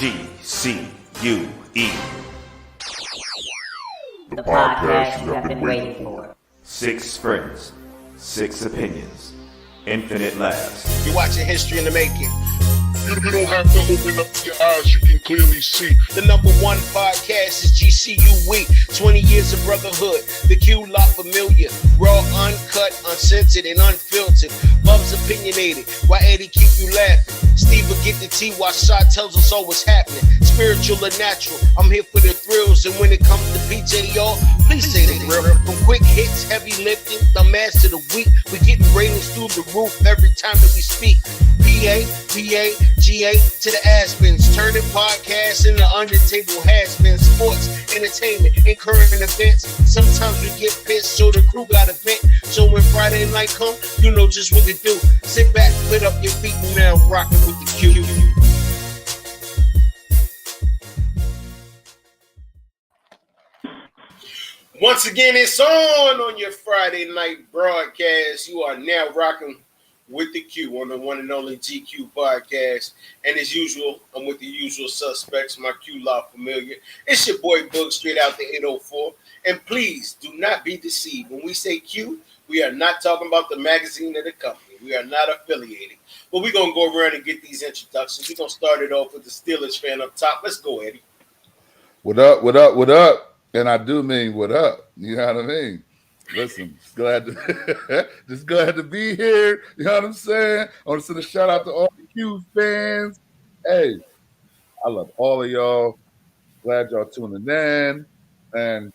GCUE. The podcast you have been waiting for. 6 friends, 6 opinions, infinite laughs. You're watching history in the making. You don't have to open up your eyes, you can clearly see. The #1 podcast is GCUE. 20 years of brotherhood. The Q La Familia. Raw, uncut, uncensored, and unfiltered. Bub's opinionated. Why Eddie keep you laughing? Steve will get the tea while Shot tells us all what's happening. Spiritual or natural. I'm here for the thrills. And when it comes to PJ, y'all, please say the real. From quick hits, heavy lifting, the master of the week. We getting ratings through the roof every time that we speak. PA, GA to the Aspens, turning podcasts into under-table has-been. Sports, entertainment, and current events. Sometimes we get pissed, so the crew got a vent. So when Friday night come, you know just what to do. Sit back, put up your feet, and now rocking with the Q. Once again, it's on your Friday night broadcast. You are now rocking with the Q on the one and only GQ podcast. And as usual, I'm with the usual suspects, my Q La Familia. It's your boy Boog, straight out the 804. And please do not be deceived. When we say Q, we are not talking about the magazine or the company. We are not affiliated. But we're going to go around and get these introductions. We're going to start it off with the Steelers fan up top. Let's go, Eddie. What up, what up, what up? And I do mean what up. You know what I mean? Listen, just glad to be here. You know what I'm saying? I want to send a shout out to all the Q fans. Hey, I love all of y'all. Glad y'all tuning in. And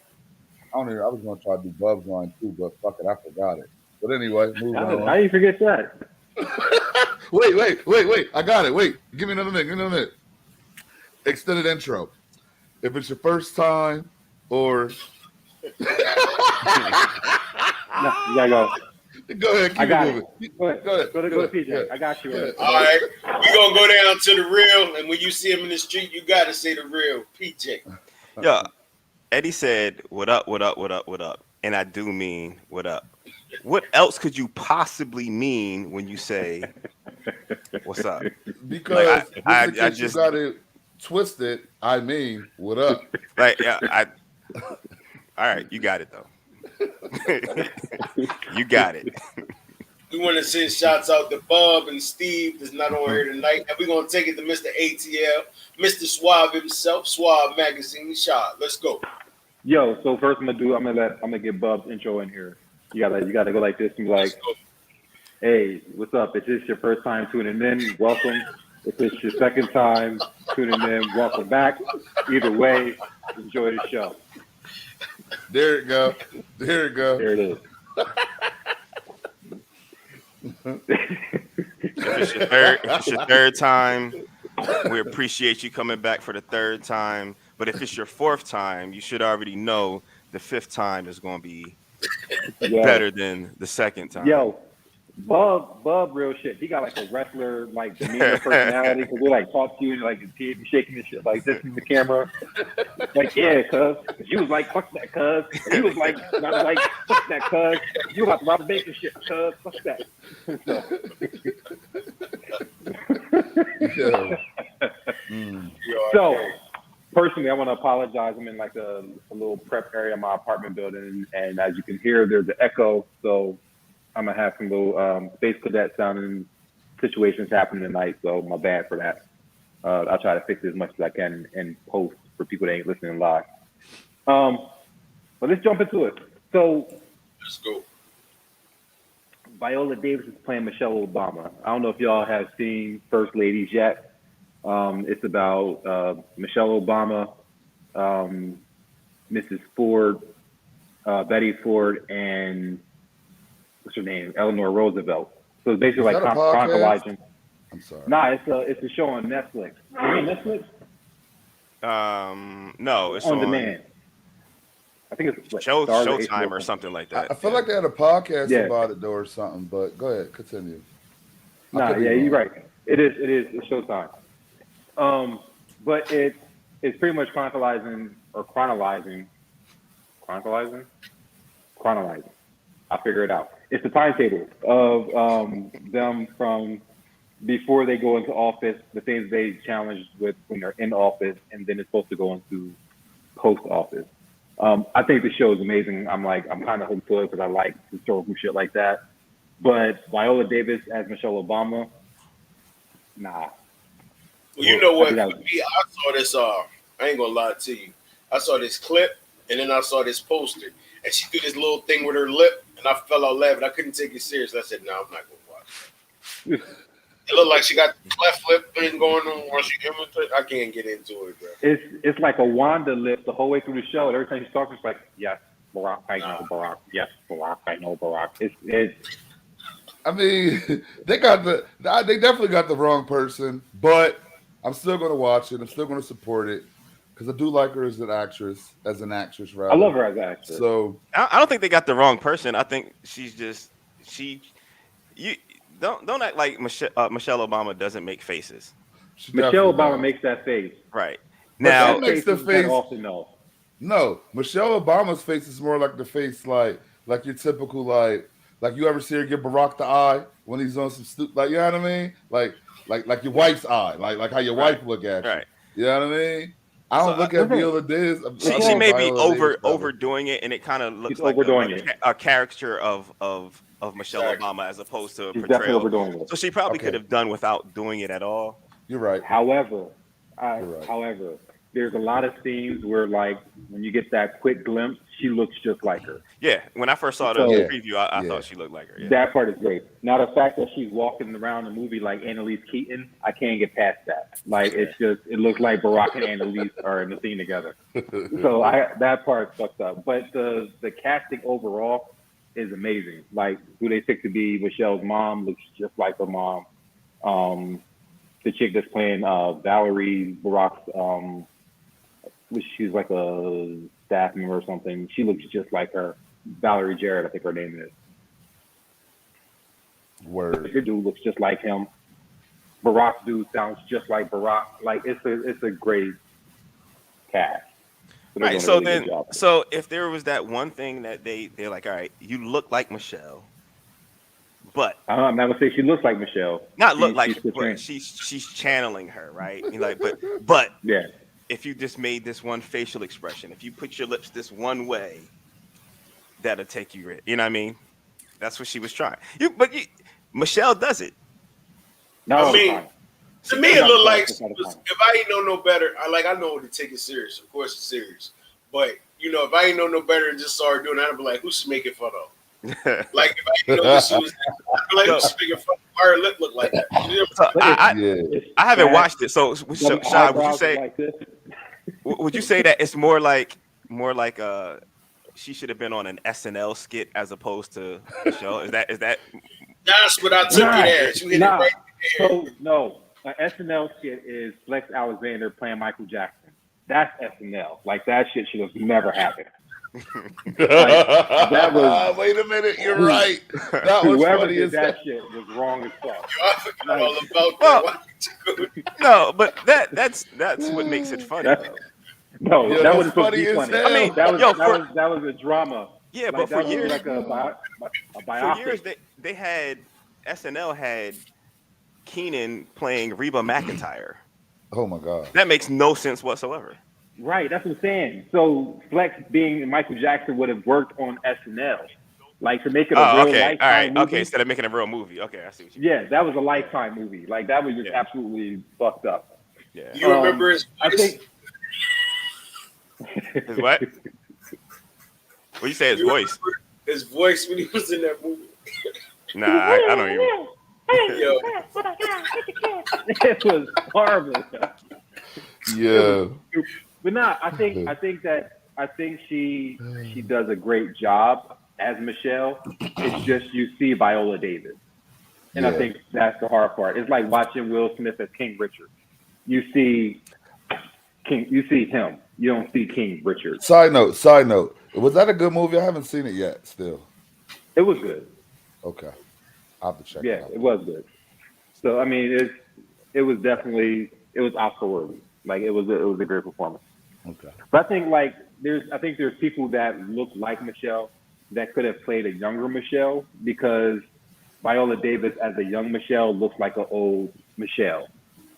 I was going to try to do Bub's line too, but fuck it, I forgot it. But anyway, moving on. How you forget that? Wait. I got it. Wait, give me another minute. Extended intro. If it's your first time or... No, you gotta go. Go ahead, keep it moving. Go ahead. Go to PJ. Yeah. I got you. All right, we're going to go down to the real, and when you see him in the street, you got to say the real. PJ. Yeah, Eddie said, what up? And I do mean what up. What else could you possibly mean when you say what's up? Because I just got it twisted. I mean, what up? Like, yeah, all right, you got it though. You got it. We want to send shots out to Bub and Steve that's not on here tonight. And we're going to take it to Mr. ATL, Mr. Suave himself, Suave Magazine shot. Let's go. Yo, so first I'm gonna get Bub's intro in here. You gotta go like this and be like, hey, what's up? If this your first time tuning in, welcome. If it's your second time tuning in, welcome back. Either way, enjoy the show. There it go. There it is. If it's your third time, we appreciate you coming back for the third time. But if it's your fourth time, you should already know the fifth time is going to be better than the second time. Yo, Bub, real shit. He got like a wrestler, like demeanor personality. Because we like talk to you and like his head be shaking and shit like this in the camera. Like, yeah, cuz. You was like, fuck that, cuz. He was like, fuck that, cuz. You about to rob bacon shit, cuz. Fuck that. So, personally, I want to apologize. I'm in like a little prep area of my apartment building, and as you can hear, there's an echo. So I'm gonna have some little Space Cadet sounding situations happening tonight. So my bad for that. I'll try to fix it as much as I can in post for people that ain't listening live. But let's jump into it. So let's go. Viola Davis is playing Michelle Obama. I don't know if y'all have seen First Ladies yet. It's about Michelle Obama, Mrs. Ford, Betty Ford, and what's her name? Eleanor Roosevelt. So it's basically like chronologizing. I'm sorry. Nah, it's a show on Netflix. Is it on Netflix? No, it's on demand. I think it's Showtime or something like that. I feel like they had a podcast about it though or something, but go ahead, continue. You're right. It's Showtime. But it's pretty much chronologizing. I figure it out. It's the timetable of them from before they go into office, the things they challenge with when they're in office, and then it's supposed to go into post office. I think the show is amazing. I'm kind of hooked to it because I like historical shit like that. But Viola Davis as Michelle Obama, nah. Well, you know I what? think For that was- me, I saw this. I ain't gonna lie to you. I saw this clip, and then I saw this poster, and she did this little thing with her lip, and I fell out laughing. I couldn't take it serious. I said, "No, I'm not gonna watch it." It looked like she got the cleft lip thing going on while she imitates. I can't get into it, bro. It's like a Wanda lip the whole way through the show. And every time she talks, it's like, yes, Barack, I know Barack. Yes, Barack, I know Barack. It's I mean, they definitely got the wrong person, but I'm still going to watch it. I'm still going to support it because I do like her as an actress, rather. I love her as an actress. So I don't think they got the wrong person. I think she's just you don't act like Michelle Obama doesn't make faces. she Michelle definitely Obama does. makes that face. Right. But Now that makes the Faces that face. often know. No, Michelle Obama's face is more like the face like your typical like you ever see her give Barack the eye when he's on some like you know what I mean? Like your wife's eye, like how your wife look at you. right. You know what I mean? I don't So, look at listen, Viola Davis. She may be Viola Davis better. overdoing it, and it kind of looks She's like overdoing it. a caricature of Michelle Exactly. Obama as opposed to a She's definitely portrayal. overdoing it. So she probably Okay. could have done without doing it at all. You're right. However, You're right. however, there's a lot of scenes where, like, when you get that quick glimpse, she looks just like her. Yeah, when I first saw the So- preview, I Yeah. thought she looked like her. Yeah. That part is great. Now, the fact that she's walking around the movie like Annalise Keaton, I can't get past that. Like, it looks like Barack and Annalise are in the scene together. So that part's fucked up. But the casting overall is amazing. Like, who they picked to be Michelle's mom looks just like her mom. The chick that's playing Valerie Barack's, she's like a staff member or something. She looks just like her. Valerie Jarrett, I think her name is. Word. The dude looks just like him. Barack's dude sounds just like Barack. Like it's a great cast. So they're Right. doing a So really good then, job. so if there was that one thing that they're like, all right, you look like Michelle, but I'm not gonna say she looks like Michelle. not look like, she's portraying- but she's channeling her, right? You're like, but yeah. if you just made this one facial expression, if you put your lips this one way, that'll take you in. You know what I mean? That's what she was trying. Michelle does it. No, I mean, fine. To me, it looked like It's not a fun. if I ain't know no better, I know to take it serious. Of course, it's serious. But if I ain't know no better and just saw her doing that, I'd be like, who's she making fun of? Like if I didn't know this, she was I'd be like, who's she making fun of? Why her lip look like that? You know? So I Yeah. haven't Fat, watched it. So, them Shad, would you eyebrows say like this. would you say that it's more like she should have been on an SNL skit as opposed to a show? Is that That's what I took it as. You hit it right there. So no, an SNL skit is Flex Alexander playing Michael Jackson. That's SNL. Like that shit should have never happened. That was Wait a minute, you're right. That was whoever funny did as that hell. shit was wrong as fuck. I forgot all about Well, that. Why you took it? no? But that's what makes it funny. That's- Though. No, Yeah, that that's was supposed to funny be as funny. hell. I mean, that was a drama. Yeah, Like, but for that was years, like a for biopic. years they had SNL had Keenan playing Reba McEntire. Oh my god. That makes no sense whatsoever. Right, that's what I'm saying. So Flex being Michael Jackson would have worked on SNL. Like to make it a Oh, real okay, all lifetime right, movie. okay. Instead of making a real movie, okay, I see what you. Yeah, that was a lifetime movie. Like that was just Yeah. absolutely fucked up. Yeah. You remember his I voice? think His what? What you say? His You voice? remember his voice when he was in that movie. Nah, I don't even. Yo, it was horrible. Yeah. But nah, I think she does a great job as Michelle. It's just you see Viola Davis. And I Yeah. think that's the hard part. It's like watching Will Smith as King Richard. You see him. You don't see King Richard. Side note. Was that a good movie? I haven't seen it yet still. It was good. Okay. I'll have to check Yeah, it out. it was good. So I mean, it was definitely Oscar worthy. Like it was a great performance. Okay. But I think there's people that look like Michelle that could have played a younger Michelle because Viola Davis as a young Michelle looks like an old Michelle,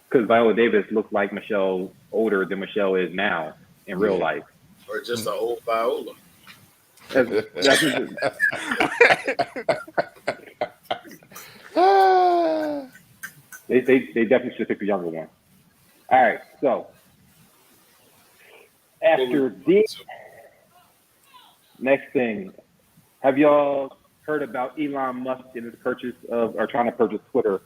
because Viola Davis looked like Michelle older than Michelle is now in real life. Or just an old Viola. That's they definitely should pick a younger one. All right, so after this, next thing, have y'all heard about Elon Musk and his purchase of or trying to purchase Twitter?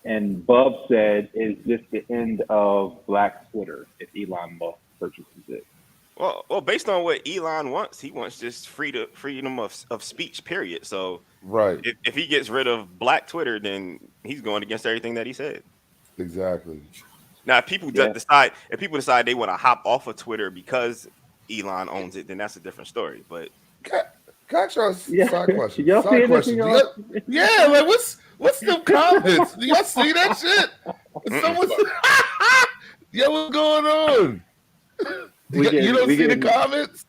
And Bub said, "Is this the end of Black Twitter if Elon Musk purchases it?" Well, based on what Elon wants, he wants just freedom of speech, period. So Right. if he gets rid of Black Twitter, then he's going against everything that he said. Exactly. Now, if people decide they want to hop off of Twitter because Elon owns it, then that's a different story. But Can I ask y'all a side question? Y'all Side see question. Yeah, like what's the comments? Do y'all see that shit? Someone's yeah, what's going on? You don't see the comments?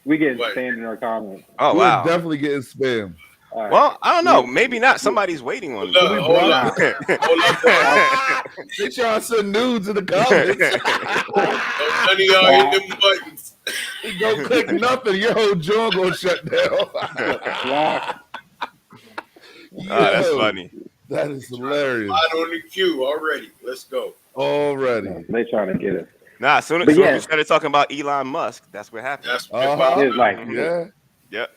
We get spammed in our comments. Oh We're wow, definitely getting spam. Right. well, I don't know. Maybe not. Somebody's waiting on Hold it. up. They trying to send nudes in the comments. None of y'all hit them buttons. You don't click nothing, your whole jaw gonna shut down. That's funny. That is hilarious. Slide on the queue already. Let's go. Already. They trying to get it. Nah, as soon as we started talking about Elon Musk, that's what happened. That's what It's like, Yeah. Yep.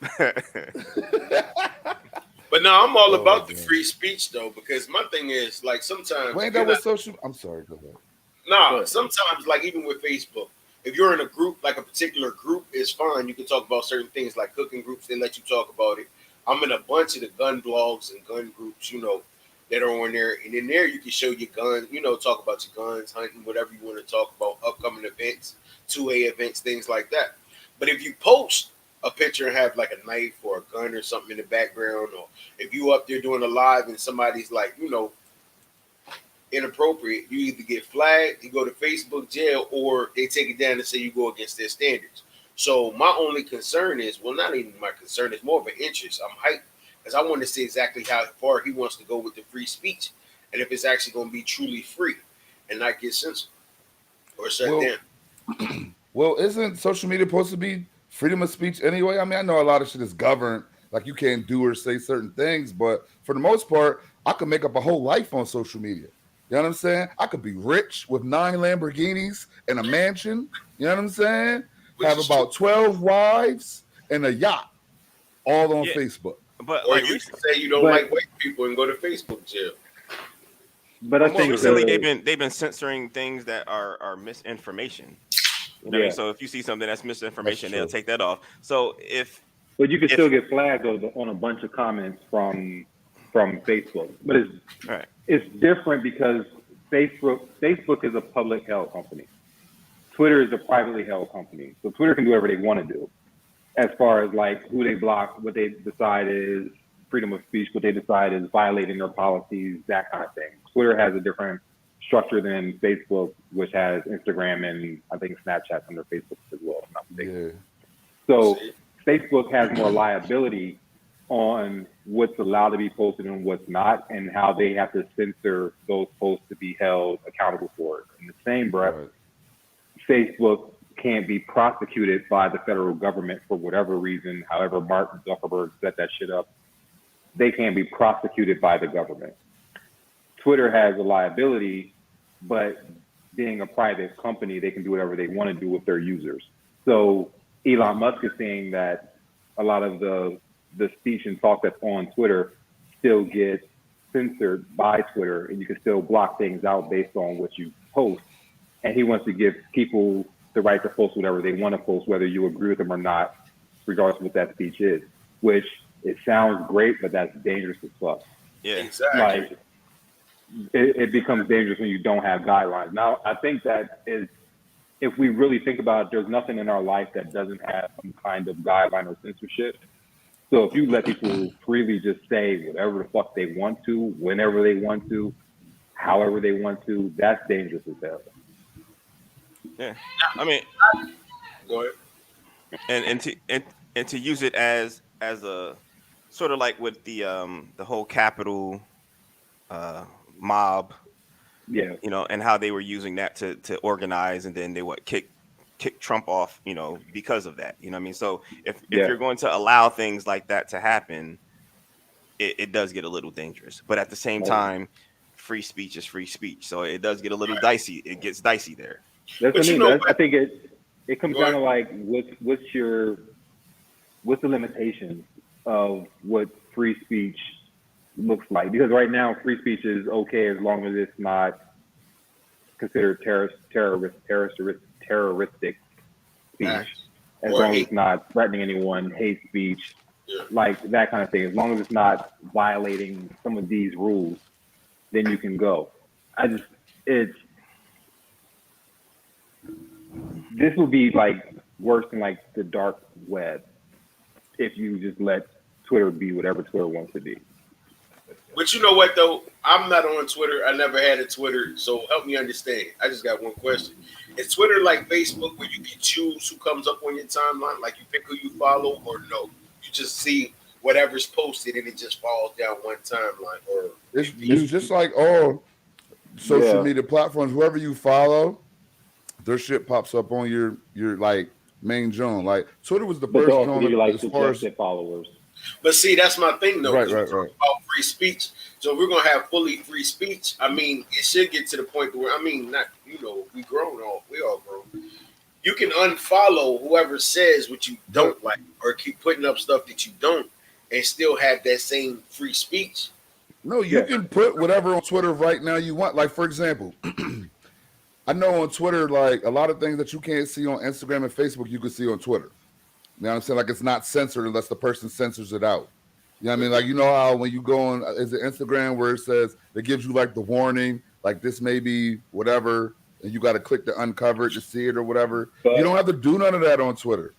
But no, I'm all about the free speech though, because my thing is like sometimes. Wait, that was social. I'm sorry. Go ahead. No, sometimes like even with Facebook, if you're in a group, like a particular group is fine. You can talk about certain things like cooking groups. They let you talk about it. I'm in a bunch of the gun blogs and gun groups, that are on there. And in there, you can show your gun, talk about your guns, hunting, whatever you want to talk about, upcoming events, 2A events, things like that. But if you post a picture and have like a knife or a gun or something in the background, or if you up there doing a live and somebody's like, inappropriate, you either get flagged, you go to Facebook jail, or they take it down and say you go against their standards. So my only concern is, well, not even my concern, it's more of an interest. I'm hyped because I want to see exactly how far he wants to go with the free speech, and if it's actually going to be truly free and not get censored or shut down. Well, isn't social media supposed to be freedom of speech anyway? I mean, I know a lot of shit is governed, like you can't do or say certain things, but for the most part, I could make up a whole life on social media. You know what I'm saying? I could be rich with 9 Lamborghinis and a mansion. You know what I'm saying? Have about 12 wives and a yacht, all on Facebook. But Or like you can say you don't like white people and go to Facebook jail. But I think recently they've been censoring things that are misinformation. You know what I mean? So if you see something that's misinformation, they'll take that off. So but you can still get flagged on a bunch of comments from Facebook. But it's different because Facebook is a public held company. Twitter is a privately held company. So Twitter can do whatever they want to do as far as like who they block, what they decide is freedom of speech, what they decide is violating their policies, that kind of thing. Twitter has a different structure than Facebook, which has Instagram and I think Snapchat under Facebook as well. So Facebook has more liability on what's allowed to be posted and what's not, and how they have to censor those posts to be held accountable for it. In the same breath, Facebook can't be prosecuted by the federal government for whatever reason. However, Mark Zuckerberg set that shit up. They can't be prosecuted by the government. Twitter has a liability, but being a private company, they can do whatever they want to do with their users. So Elon Musk is saying that a lot of the speech and talk that's on Twitter still gets censored by Twitter, and you can still block things out based on what you post. And he wants to give people the right to post whatever they want to post, whether you agree with them or not, regardless of what that speech is, which it sounds great, but that's dangerous as fuck. Yeah, exactly. Like, it becomes dangerous when you don't have guidelines. Now, I think that is, if we really think about it, there's nothing in our life that doesn't have some kind of guideline or censorship. So if you let people freely just say whatever the fuck they want to, whenever they want to, however they want to, that's dangerous as hell. Yeah, I mean, go ahead. And to use it as a sort of like with the whole Capitol mob Yeah. You know, and how they were using that to organize, and then they kick Trump off, you know, because of that. You know what I mean? So if Yeah. you're going to allow things like that to happen, it does get a little dangerous. But at the same time, free speech is free speech. So it does get a little dicey. It gets dicey there. That's what I mean. I think it comes Go down to like what's the limitation of what free speech looks like? Because right now free speech is okay as long as it's not considered terroristic speech, as long as it's not threatening anyone, hate speech, like that kind of thing. As long as it's not violating some of these rules, then you can go. This would be like worse than like the dark web if you just let Twitter be whatever Twitter wants to be. But you know what though? I'm not on Twitter. I never had a Twitter, so help me understand. I just got one question. Is Twitter like Facebook where you can choose who comes up on your timeline? Like you pick who you follow, or no? You just see whatever's posted and it just falls down one timeline, or it's just like all social media platforms. Whoever you follow, their shit pops up on your like main zone. Like Twitter was the first zone like as far as followers. But see, that's my thing though. Right. About free speech. So if we're gonna have fully free speech, I mean, it should get to the point where not we all grown. You can unfollow whoever says what you don't like, or keep putting up stuff that you don't, and still have that same free speech. No, you can put whatever on Twitter right now you want. Like for example, I know on Twitter, like a lot of things that you can't see on Instagram and Facebook, you can see on Twitter. You know what I'm saying? Like it's not censored unless the person censors it out. You know what I mean? Like you know how when you go on is it Instagram where it says it gives you like the warning, like this may be whatever, and you got to click the uncover it to see it or whatever. But you don't have to do none of that on Twitter.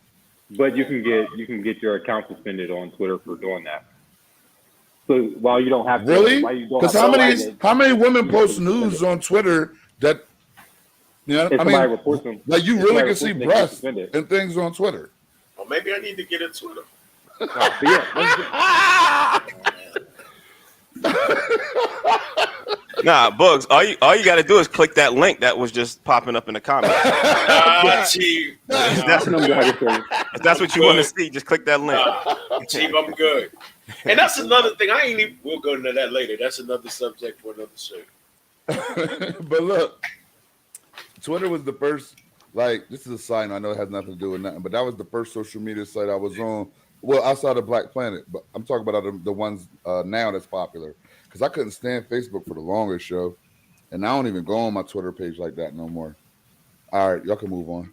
But you can get your account suspended on Twitter for doing that. So while you don't have to, really, because how many women post news on Twitter that I mean, reports them. Like you really can see breasts and things on Twitter. Well, maybe I need to get a Twitter. Nah, Bugs. All you got to do is click that link that was just popping up in the comments. Chief. If that's what you want to see, just click that link. Chief, I'm good. And that's another thing. We'll go into that later. That's another subject for another show. But look, Twitter was the first. Like, this is a side note. I know it has nothing to do with nothing, but that was the first social media site I was on. Well, outside of Black Planet, but I'm talking about the ones now that's popular. Because I couldn't stand Facebook for the longest show, and I don't even go on my Twitter page like that no more. All right, y'all can move on.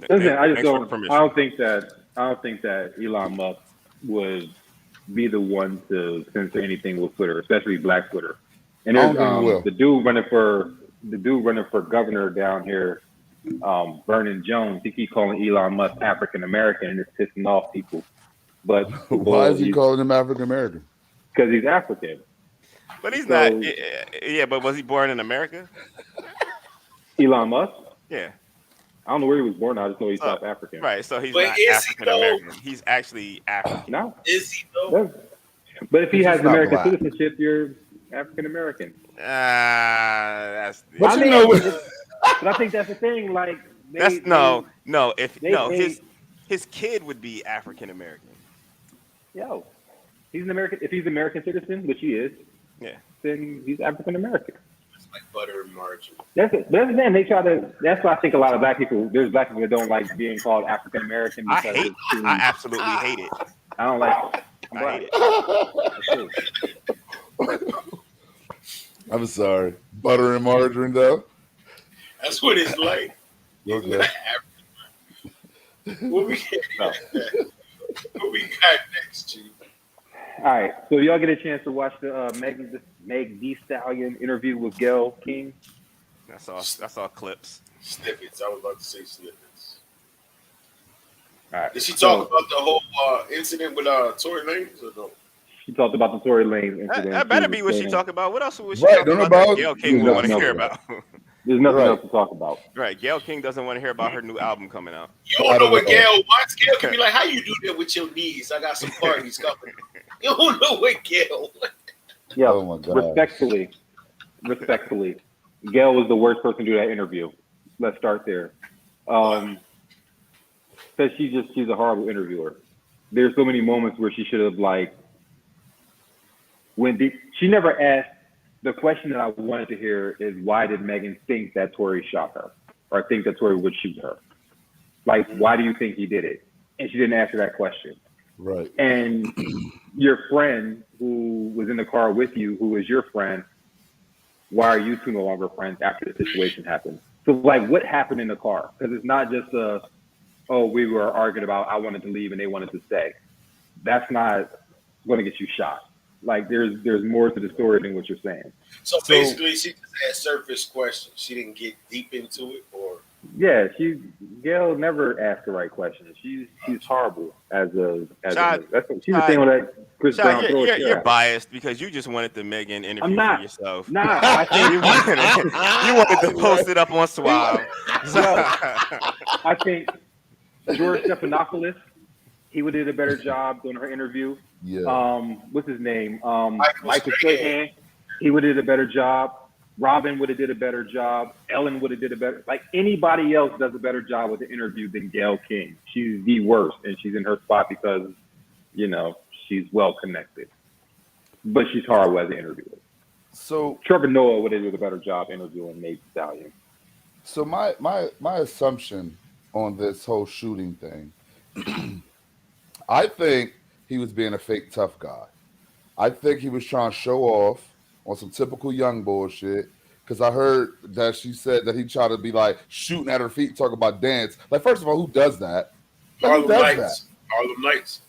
Listen, I don't think that Elon Musk would be the one to censor anything with Twitter, especially Black Twitter. And there's the dude running for governor down here, Vernon Jones. He keeps calling Elon Musk African American, and it's pissing off people. But why is he calling him African American? Because he's African. But he's not. Yeah, but was he born in America? Elon Musk? Yeah. I don't know where he was born. I just know he's South African. Right, so he's not African American. He's actually African. No. Is he though? But if he has American citizenship, you're African American. That's. But I think that's the thing. Like, his kid would be African American. Yo, he's an American. If he's an American citizen, which he is, then he's African American. It's like butter and margarine. That's it. But then they try to. That's why I think a lot of black people. There's black people that don't like being called African American. I absolutely hate it. I don't like it. I hate it. I'm sorry. Butter and margarine, though. That's what it's like. Okay. What we got next, Chief? All right. So y'all get a chance to watch the Meg Thee Stallion interview with Gayle King? That's all clips. Snippets. I was about to say snippets. All right. Did she talk about the whole incident with Tory Lanez or no? She talked about the Tory Lanez incident. That better be what she talked about. What else was she talking about that Gayle King would want to hear about? There's nothing else to talk about. Right. Gayle King doesn't want to hear about her new album coming out. You don't know what Gayle wants. Gayle can be like, how you do that with your knees? I got some parties coming. You don't know what Gayle wants. Yeah, respectfully. respectfully, Gayle was the worst person to do that interview. Let's start there. Because she's a horrible interviewer. There's so many moments where she should have like she never asked. The question that I wanted to hear is why did Megan think that Tory shot her, or think that Tory would shoot her? Like, why do you think he did it? And she didn't answer that question. Right. And your friend who was in the car with you, who was your friend, why are you two no longer friends after the situation happened? So, like, what happened in the car? Because it's not just we were arguing about I wanted to leave and they wanted to stay. That's not going to get you shot. Like, there's more to the story than what you're saying. So basically, she just had surface questions. She didn't get deep into it, or yeah, Gayle never asked the right questions. She's horrible as a Sean, that's what, she's the same with that Chris Brown. You're biased because you just wanted the Megan interview I'm not. for yourself. Nah, I think you wanted to post it up on Swab. I think George Stephanopoulos, he would have did a better job doing her interview. Yeah. What's his name? Michael Strahan. He would have did a better job. Robin would have did a better job. Ellen would have did a better. Like, anybody else does a better job with the interview than Gayle King. She's the worst, and she's in her spot because, she's well connected. But she's horrible as an interviewer. So Trevor Noah would have did a better job interviewing Nate Stallion. So my assumption on this whole shooting thing, I think he was being a fake tough guy. I think he was trying to show off on some typical young bullshit. Because I heard that she said that he tried to be like shooting at her feet, talking about dance. Like, first of all, who does that? Like, Harlem Nights.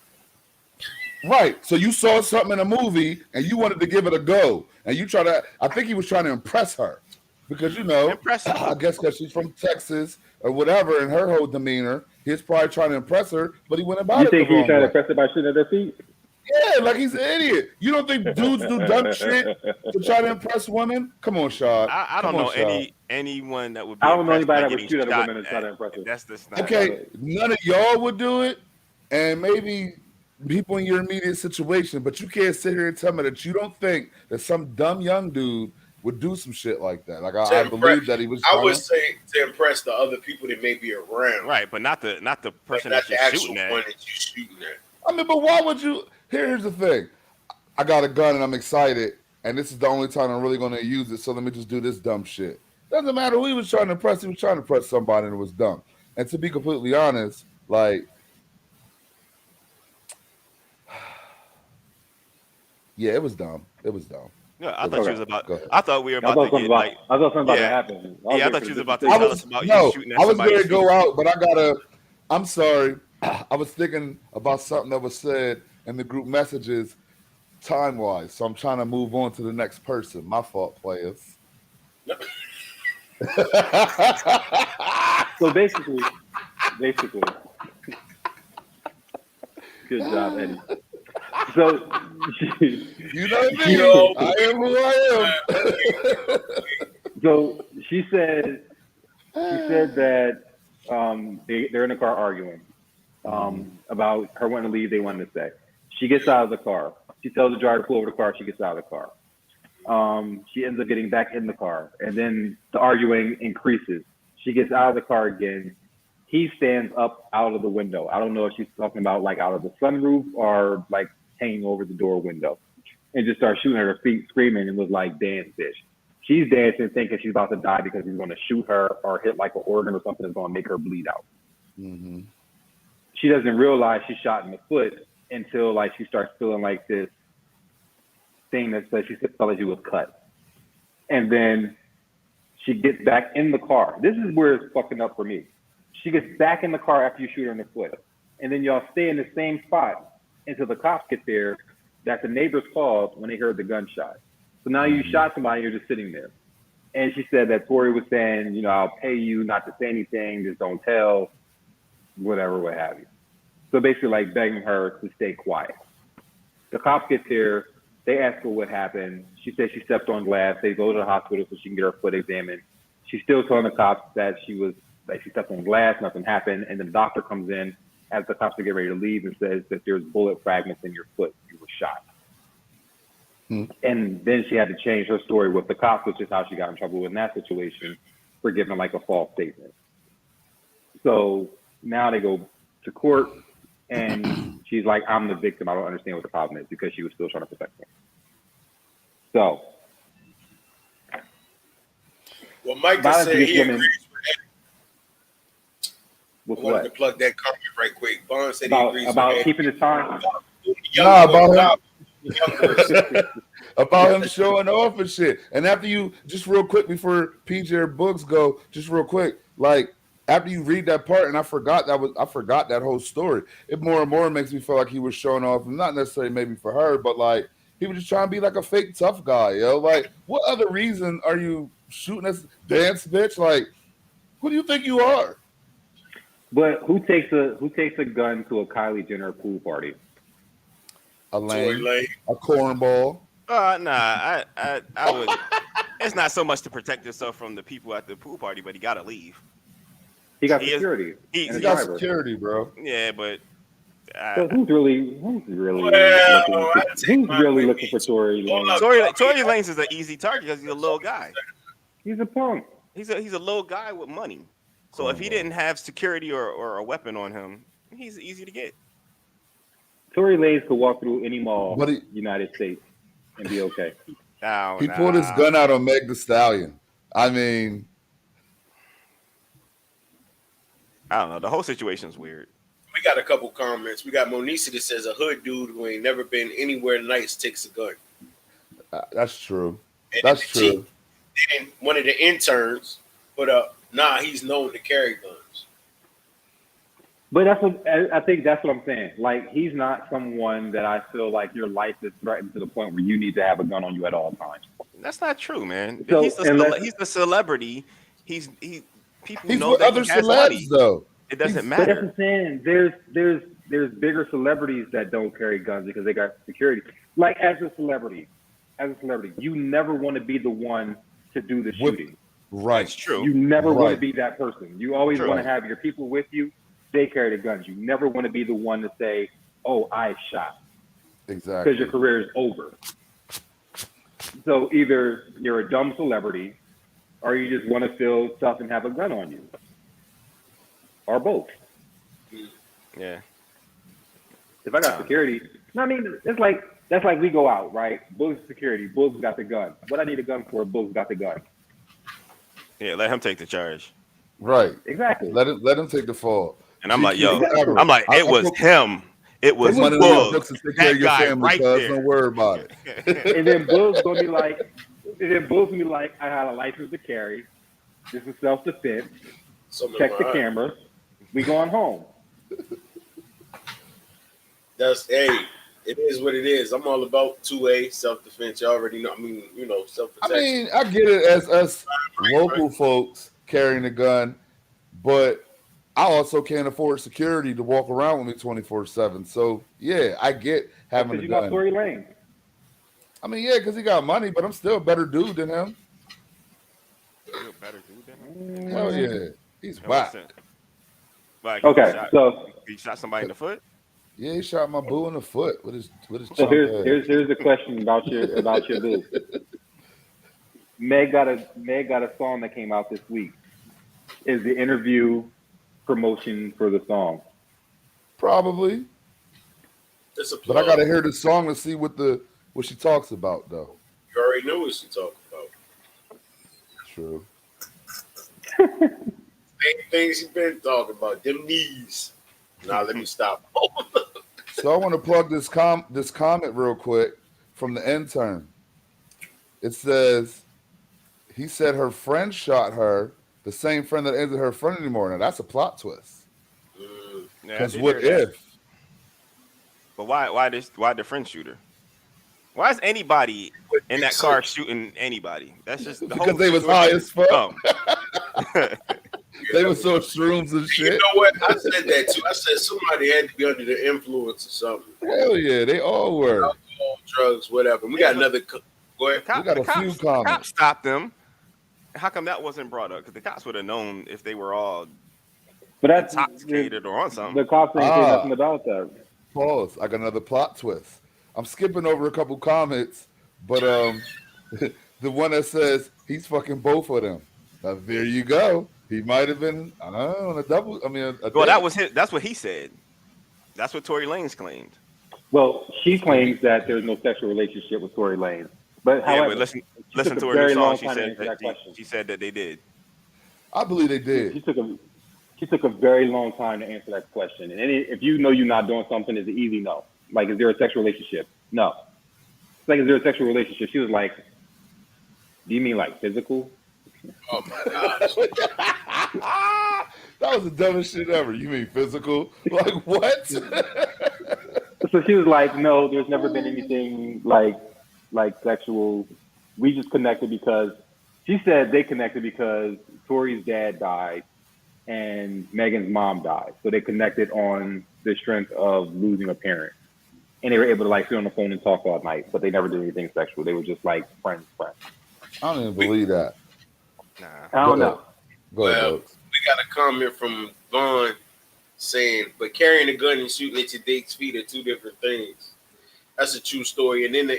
Right. So you saw something in a movie and you wanted to give it a go. And you try to, I think he was trying to impress her. Because, I guess because she's from Texas or whatever, and her whole demeanor, he's probably trying to impress her, but he went about it the wrong way. You think he's trying to impress her by shooting at her feet? Yeah, like he's an idiot. You don't think dudes do dumb shit to try to impress women? Come on, Shad. I don't know anyone that would be. I don't know anybody that would getting shoot at a shot woman and try to impress her. That's not okay. None of y'all would do it, and maybe people in your immediate situation, but you can't sit here and tell me that you don't think that some dumb young dude would do some shit like that. Like I believe that he was. I would say to impress the other people that may be around, right? But not the person not that the you're actual shooting at. one that you're shooting at. I mean, but why would you? Here's the thing. I got a gun and I'm excited, and this is the only time I'm really going to use it, so let me just do this dumb shit. Doesn't matter who he was trying to impress. He was trying to impress somebody, and it was dumb. And to be completely honest, like, yeah, it was dumb. It was dumb. Yeah, I thought you was about. I thought we were about to get like. I thought something about to happen. I thought you was about to tell us about you shooting at I was somebody's going to go feet. out, but I'm sorry. I was thinking about something that was said in the group messages time-wise, so I'm trying to move on to the next person. My fault, players. So basically, good job, Eddie. So you know me. I am who I am. So she said that they're in the car arguing about her wanting to leave. They wanted to stay. She gets out of the car. She tells the driver to pull over the car. She gets out of the car. She ends up getting back in the car, and then the arguing increases. She gets out of the car again. He stands up out of the window. I don't know if she's talking about like out of the sunroof or like hanging over the door window, and just starts shooting at her feet, screaming, and was like, "Dance, bitch." She's dancing, thinking she's about to die because he's going to shoot her or hit like an organ or something that's going to make her bleed out. Mm-hmm. She doesn't realize she's shot in the foot until like she starts feeling like this thing that says she felt like she was cut. And then she gets back in the car. This is where it's fucking up for me. She gets back in the car after you shoot her in the foot. And then y'all stay in the same spot until the cops get there that the neighbors called when they heard the gunshot. So now you shot somebody, you're just sitting there. And she said that Tory was saying, I'll pay you not to say anything, just don't tell, whatever, what have you. So basically like begging her to stay quiet. The cops get there, they ask her what happened. She said she stepped on glass. They go to the hospital so she can get her foot examined. She's still telling the cops that she stepped on glass, nothing happened. And then the doctor comes in as the cops are getting ready to leave and says that there's bullet fragments in your foot. You were shot. And then she had to change her story with the cops, which is how she got in trouble in that situation for giving like a false statement. So now they go to court, and she's like, I'm the victim. I don't understand what the problem is, because she was still trying to protect me. So, Well, Micah violence said against he women. agrees With I wanted to what? plug that comment right quick. Bond said he agrees About with keeping the time? About him showing off and shit. And after you, just real quick before PJ or Books go, just real quick, like after you read that part, and I forgot that whole story. It more and more makes me feel like he was showing off, not necessarily maybe for her, but like he was just trying to be like a fake tough guy, yo. Like, what other reason are you shooting this dance bitch? Like, who do you think you are? But who takes a gun to a Kylie Jenner pool party? A lame, a cornball. Nah, I would. It's not so much to protect yourself from the people at the pool party, but he got to leave. He got security. He got security, bro. Yeah, but so who's really looking for Tory Lanez? Tory Lanez is an easy target because he's a little guy. He's a punk. He's a little guy with money. So if he didn't have security or a weapon on him, he's easy to get. Tory Lanez could walk through any mall in the United States and be okay. He pulled his gun out on Meg the Stallion. I mean, I don't know. The whole situation's weird. We got a couple comments. We got Monisa that says a hood dude who ain't never been anywhere nice takes a gun. That's true. And that's true. And one of the interns put up, nah, he's known to carry guns. But I think that's what I'm saying. Like, he's not someone that I feel like your life is threatened to the point where you need to have a gun on you at all times. That's not true, man. So, he's the celebrity. People he's know with that other he has celebs money. though. It doesn't But that's matter. what I'm saying. There's bigger celebrities that don't carry guns because they got security. Like, as a celebrity, you never want to be the one to do the shooting. Right. It's true. You never want to be that person. You always True. want to have your people with you. They carry the guns. You never want to be the one to say, "Oh, I shot," Exactly. because your career is over. So either you're a dumb celebrity, or you just want to feel tough and have a gun on you, or both. Yeah. If I got security, I mean, that's like we go out, right? Boog's security. Boog's got the gun. What I need a gun for? Boog's got the gun. Yeah, let him take the charge. Right. Exactly. Let him take the fall. And I'm like, yo, Exactly. I'm like, it was him. It was Put money in your books and take care that of your guy family, right cuz. there. Don't worry about it. And then Boog's gonna be like, I had a license to carry. This is self-defense. Check the camera. We going home. It is what it is. I'm all about 2A self-defense. You already know. I mean, self-protection. I mean, I get it as us local folks carrying a gun, but I also can't afford security to walk around with me 24/7. So yeah, I get having a you gun. got Tory Lanez. I mean, yeah, because he got money, but I'm still a better dude than him. You're a better dude than him? Hell yeah, he's whack. Like, Okay, he shot somebody in the foot. Yeah, he shot my boo in the foot with his. So here's the question about your boo. Meg got a song that came out this week. Is the interview promotion for the song? Probably. But I gotta hear the song to see what she talks about, though. You already know what she talking about. True. Same things she's been talking about. Them knees. Now let me stop. So I want to plug this comment real quick from the intern. It says, he said her friend shot her, the same friend that isn't her friend anymore. Now that's a plot twist. Because what if? But why the friend shooter? Why is anybody in that car shooting anybody? That's just because they was high as fuck. They were so shrooms and shit. You know what? I said that too. I said somebody had to be under the influence or something. Hell yeah, they all were. Alcohol, drugs, whatever. We got another. Go ahead. We got a few comments. The cops stopped them. How come that wasn't brought up? Because the cops would have known if they were all intoxicated or on something. The cops ain't say nothing about that. Pause. I got another plot twist. I'm skipping over a couple comments, But the one that says he's fucking both of them. There you go. He might have been on a double. I mean, a Well, date. that was his. That's what he said. That's what Tory Lanez claimed. Well, she claims that there's no sexual relationship with Tory Lanez. But Yeah, however, but listen took to a her very new song. long She time to said answer that question. she said that they did. I believe they did. She took a very long time to answer that question. And if you know you're not doing something, it's an easy no. Like, is there a sexual relationship? No. It's like, is there a sexual relationship? She was like, do you mean like physical? Oh my gosh. That was the dumbest shit ever. You mean physical? Like what? So she was like, no, there's never been anything like sexual. We just connected because she said they connected because Tori's dad died and Megan's mom died. So they connected on the strength of losing a parent. And they were able to like sit on the phone and talk all night, but they never did anything sexual. They were just like friends. I don't even believe that. Nah. I don't know. Go ahead, Well, Bugs. we got a comment from Vaughn saying, but carrying a gun and shooting at your date's feet are two different things. That's a true story. And then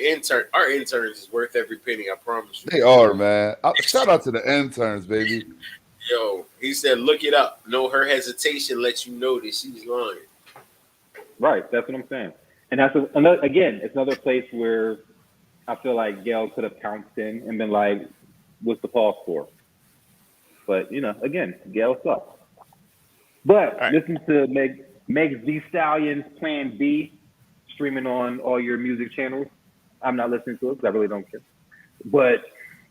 our interns is worth every penny, I promise you. They are, man. Shout out to the interns, baby. Yo, he said, look it up. No, her hesitation lets you know that she's lying. Right, that's what I'm saying. And that's it's another place where I feel like Gayle could have pounced in and been like, what's the pause for? But, again, Gayle sucks. But right. Listen to Meg the Stallion's Plan B streaming on all your music channels. I'm not listening to it because I really don't care. But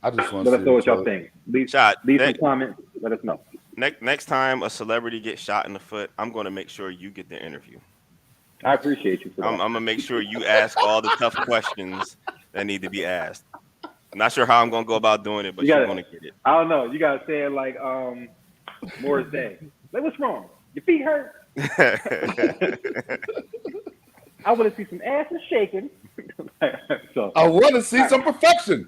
I just want let to us know what y'all think. Leave some comments. Let us know. Next time a celebrity gets shot in the foot, I'm going to make sure you get the interview. I appreciate you for that. I'm going to make sure you ask all the tough questions that need to be asked. I'm not sure how I'm going to go about doing it, but you're going to get it. I don't know. You got to say it like Morris Day. Like, what's wrong? Your feet hurt? I want to see some ass and shaking. So, I want to see some perfection.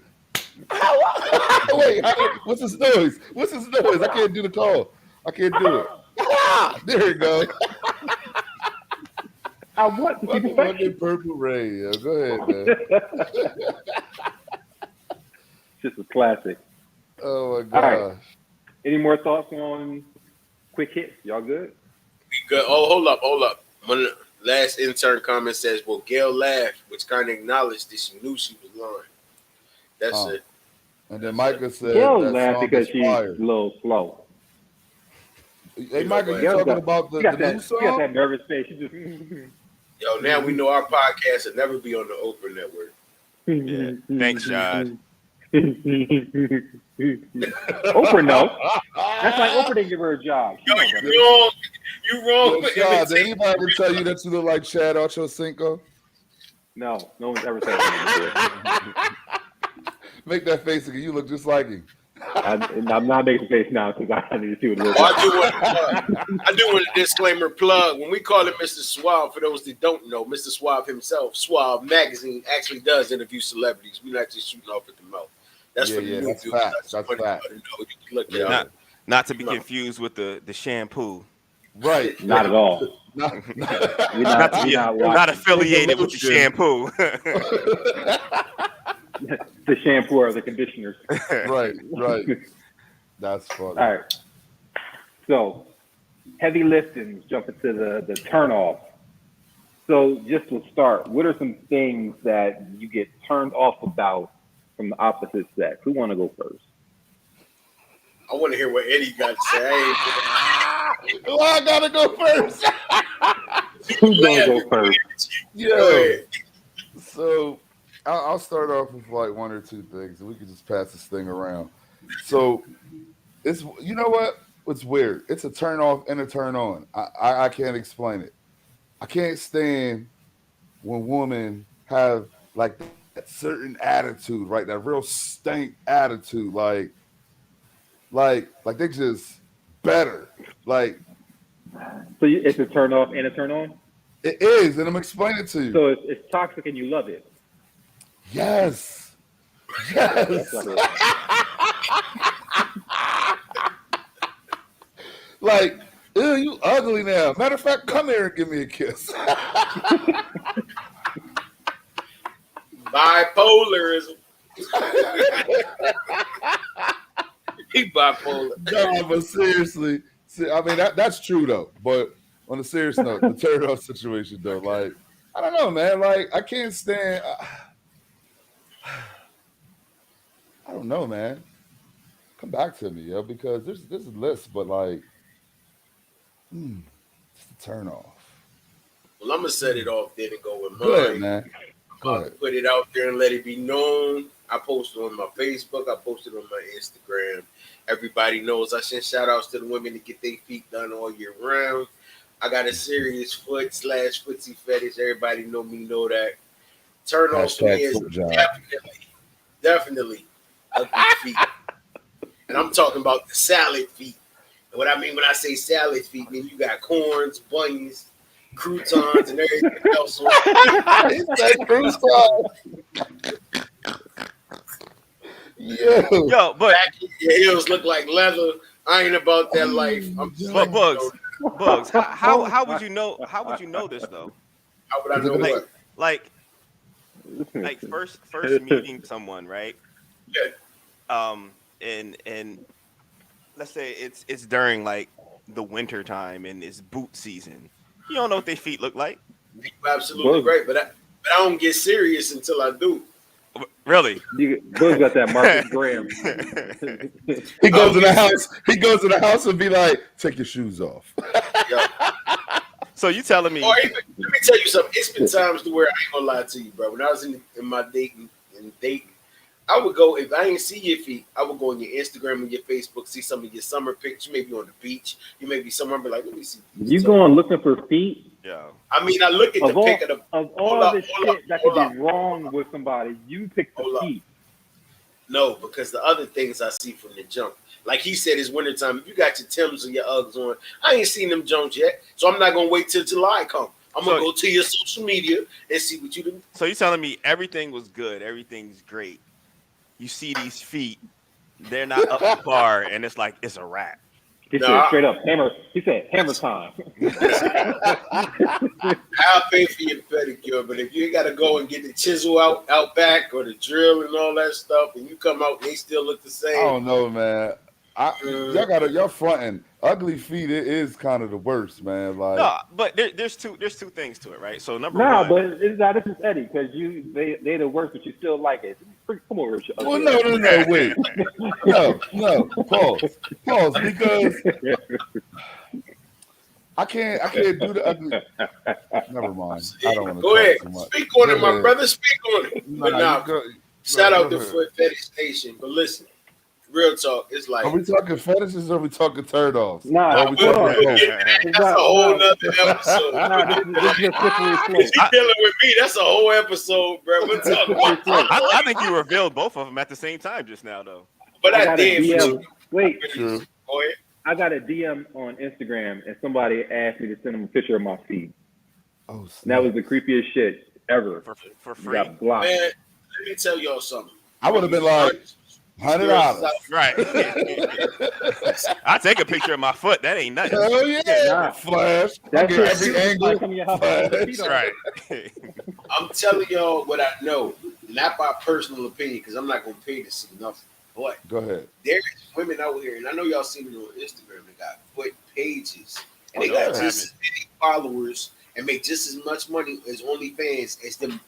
Wait, what's this noise? I can't do the call. I can't do it. There you go. I want to see perfection. Purple Rain. Go ahead, man. Just a classic. Oh my gosh. All right. Any more thoughts on quick hits? Y'all good? We good. Oh, hold up. One of the last intern comment says, well, Gayle laughed, which kind of acknowledged that she knew she was lying. That's it. And then Micah said Gayle that laughed song because is she's fire. a little slow. Hey, Micah, you talking about the new song? She got that nervous face. She just... Yo, now we know our podcast will never be on the Oprah Network. Yeah. Thanks, Jod. Oprah, no. That's like Oprah didn't give her a job. Yo, you wrong. Yo, Sean, did anybody ever tell you that you look like Chad Ochocinco? No one's ever said that. Make that face again. You look just like him. I'm not making a face now because I need to see what it looks Oh, like. I do want a disclaimer plug. When we call him Mr. Suave, for those that don't know, Mr. Suave himself, Suave Magazine actually does interview celebrities. We're not just shooting off at the mouth. That's for the new that's dudes. facts. That's facts. Look it up. Not to be confused with the shampoo. Right. Not at all. Not Not affiliated with the shampoo. The shampoo or the conditioners. Right. That's funny. All right. So, heavy lifting, jump into the turn off. So, just to start, what are some things that you get turned off about from the opposite sex? Who want to go first? I want to hear what Eddie got to say. Well, I gotta go first. Who's gonna go first? Yeah. So I'll start off with like one or two things, and we can just pass this thing around. So it's what's weird. It's a turn off and a turn on. I can't explain it. I can't stand when women have like that certain attitude, right? That real stank attitude, like they just better. Like, so it's a turn off and a turn on? It is, and I'm explaining it to you. So it's toxic and you love it. Yes. Like, ew, you ugly now. Matter of fact, come here and give me a kiss. Bipolarism. He bipolar. No, but seriously, I mean that's true though. But on a serious note, the turn off situation though, like I don't know, man. Like I can't stand. I don't know, man. Come back to me, yo, because there's a list, but like, it's a turn off. Well, I'm gonna set it off then and go with mine. Go ahead, man. Go I'm ahead. gonna put it out there and let it be known. I posted on my Facebook. I posted on my Instagram. Everybody knows I send shout outs to the women to get their feet done all year round. I got a serious foot/footsie fetish. Everybody know that. Turn off for me is definitely ugly feet. And I'm talking about the salad feet. And what I mean when I say salad feet, I mean you got corns, bunions, croutons, and everything else. Yo, but your heels look like leather. I ain't about that life. but Bugs, how would you know? How would you know this though? How would I know what? Like first meeting someone, right? Yeah. And let's say it's during like the winter time and it's boot season. You don't know what their feet look like. You're absolutely right, but I don't get serious until I do. Really? Buzz got that Marcus Graham. He goes to the house. He goes to the house and be like, "Take your shoes off." Yeah. So you telling me? Or even, let me tell you something. It's been times to where I ain't gonna lie to you, bro. When I was in my dating, I would go, if I ain't see your feet, I would go on your Instagram and your Facebook, see some of your summer pictures. You may be on the beach. You may be somewhere and be like, let me see. You going looking for feet? Yeah. I mean, I look at the pic of the. Of all the shit that could be wrong with somebody, you pick the feet. No, because the other things I see from the jump. Like he said, it's wintertime. If you got your Timbs or your Uggs on, I ain't seen them Jones yet. So I'm not going to wait till July come. I'm going to go to your social media and see what you do. So you're telling me everything was good. Everything's great. You see these feet. They're not up to par. And it's like, it's a wrap. He said straight up hammer. He said hammer time. I'll pay for your pedicure, but if you got to go and get the chisel out back or the drill and all that stuff, and you come out and they still look the same. I don't know, man. Y'all fronting. Ugly feet, it is kind of the worst, man. Like no, but there's two things to it, right? So number one, but it's not. This is Eddie because they the worst, but you still like it. Come over here. Well, no, wait, no, pause, because I can't do the ugly. Never mind. I don't want to. Go ahead, too much. speak on it, my brother. Speak on it. But shout out to ahead. Foot Fetish Nation. But listen. Real talk, it's like. Are we talking fetishes or are we talking turd offs? Nah, that's a whole nother episode. This is He's dealing with me. That's a whole episode, bro. We're talking about. I think you revealed both of them at the same time just now, though. But I did. Wait, go ahead. I got a DM on Instagram and somebody asked me to send them a picture of my feet. Oh, that was the creepiest shit ever. For free. Got blocked. Man, let me tell y'all something. I would have been like $100. Right. I take a picture of my foot. That ain't nothing. Hell yeah. Flash. That's every angle. That's right. I'm telling y'all what I know, not by personal opinion, because I'm not gonna pay to see nothing. But go ahead. There's women out here, and I know y'all seen it on Instagram. They got foot pages, and they got just as many followers, and make just as much money as OnlyFans as them.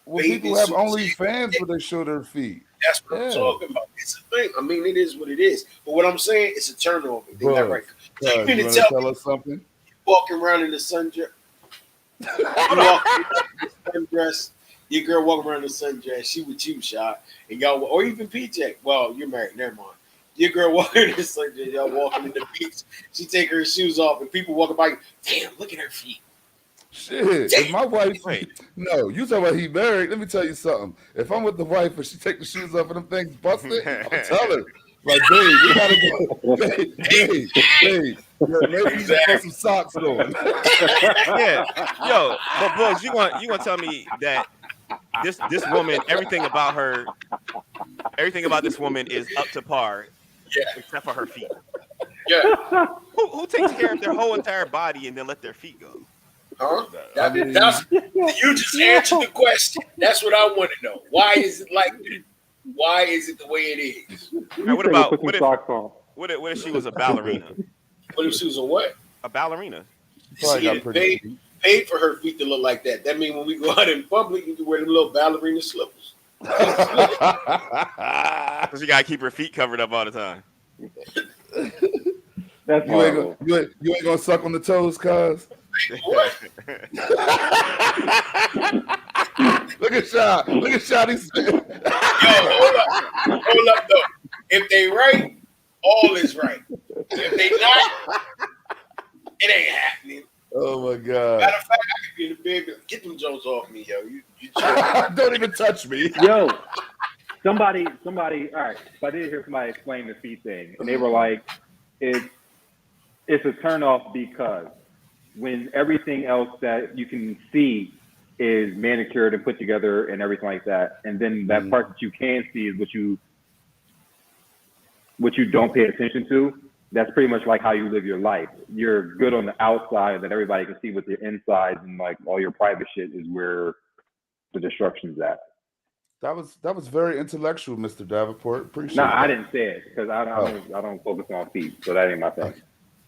Well, people have OnlyFans where they show their feet. That's what I'm talking about. It's a thing. I mean, it is what it is. But what I'm saying, it's a turn off. They not right. So you mean to tell us something? Walking around in the sundress. You walk in the sundress. Your girl walking around in the sundress. She with you, shot, and y'all, or even PJ. Well, you're married. Never mind. Your girl walking in the sundress. Y'all walking in the beach. She take her shoes off, and people walking by. Damn, look at her feet. Shit, if my wife, no, you talking about he married. Let me tell you something. If I'm with the wife and she take the shoes off and them things busted, I'm gonna tell her, like, babe, we gotta go. Babe, maybe you put some socks on. Yeah, yo, but Bugs, you gonna tell me that this woman, everything about this woman is up to par, except for her feet. Yeah. Who takes care of their whole entire body and then let their feet go? Huh? I mean- That's you just answered the question. That's what I want to know. Why is it like this? Why is it the way it is? Now, what about Put some socks on. what if she was a ballerina? What if she was a what? A ballerina. Probably See, got it pretty. paid for her feet to look like that. That means when we go out in public, you can wear them little ballerina slippers. So she gotta keep her feet covered up all the time. That's You ain't, horrible. gonna, you ain't gonna suck on the toes, cuz. What? Look at Sean. Look at Sean. He's Yo, hold up though. If they right, all is right. If they not, it ain't happening. oh my god. Matter of fact, I could be in the bed. Get them Jones off me, yo. You Don't even touch me. Yo, somebody. All right. So I did hear somebody explain the feet thing, and they were like, it's a turnoff because when everything else that you can see is manicured and put together and everything like that, and then that part that you can see is what you don't pay attention to. That's pretty much like how you live your life. You're good on the outside that everybody can see with your insides, and like all your private shit is where the destruction's at. That was very intellectual, Mr. Davenport. Appreciate No, that. I didn't say it because I don't focus on feet, so that ain't my thing.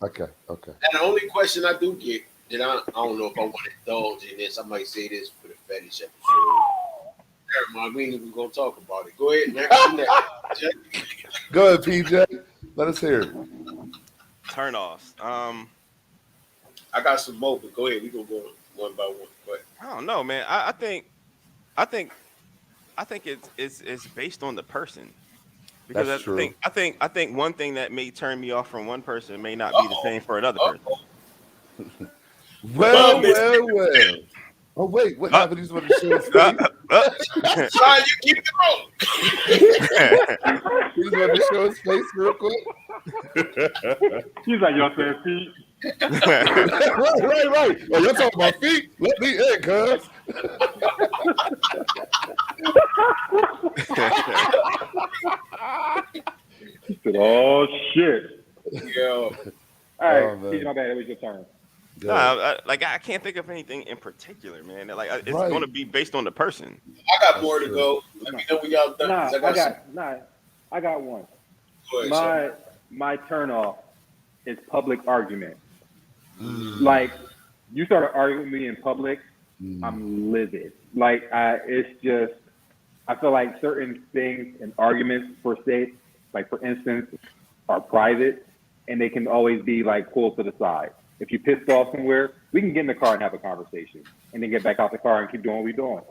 Okay. And the only question I do get, and I don't know if I want to indulge in this, I might say this for the fetish episode. Never mind, we ain't even gonna talk about it. Go ahead, next. Go ahead, PJ. Let us hear it. Turn offs. I got some more, but go ahead. We gonna go one by one. Go ahead. I don't know, man. I think it's based on the person. Because That's true. I think one thing that may turn me off from one person may not be the same for another person. Well. Oh wait, what happened? He's want to show his face. Sorry, you keep it going. He's want to show his face real quick. He's like, y'all saying feet? right. Well, you're talking about feet. Let me in, cuz. He said, oh shit. Yo, All right, Oh, man. PJ, my bad. It was your turn. Nah, I can't think of anything in particular, man. Like it's Right. going to be based on the person. I got more to go. Let me know when y'all done. 'cause I got one. Go ahead, son. My turn off is public argument. Like you start arguing with me in public, I'm livid. Like it's just I feel like certain things and arguments for sake, like for instance, are private and they can always be like pulled to the side. If you're pissed off somewhere, we can get in the car and have a conversation and then get back out the car and keep doing what we're doing.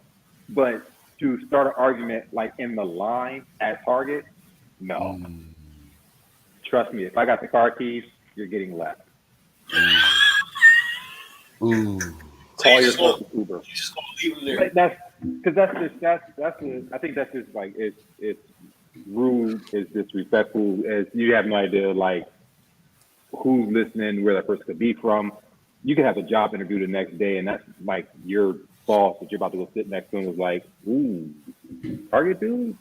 But to start an argument like in the line at Target, no. Trust me, if I got the car keys, you're getting left. Ooh. Call just yourself gonna- an Uber. You just gonna leave them there. But that's I think that's just like it's rude, it's disrespectful. As you have no idea like who's listening, where that person could be from. You could have a job interview the next day, and that's like your boss that you're about to go sit next to him is like, ooh, Target dude.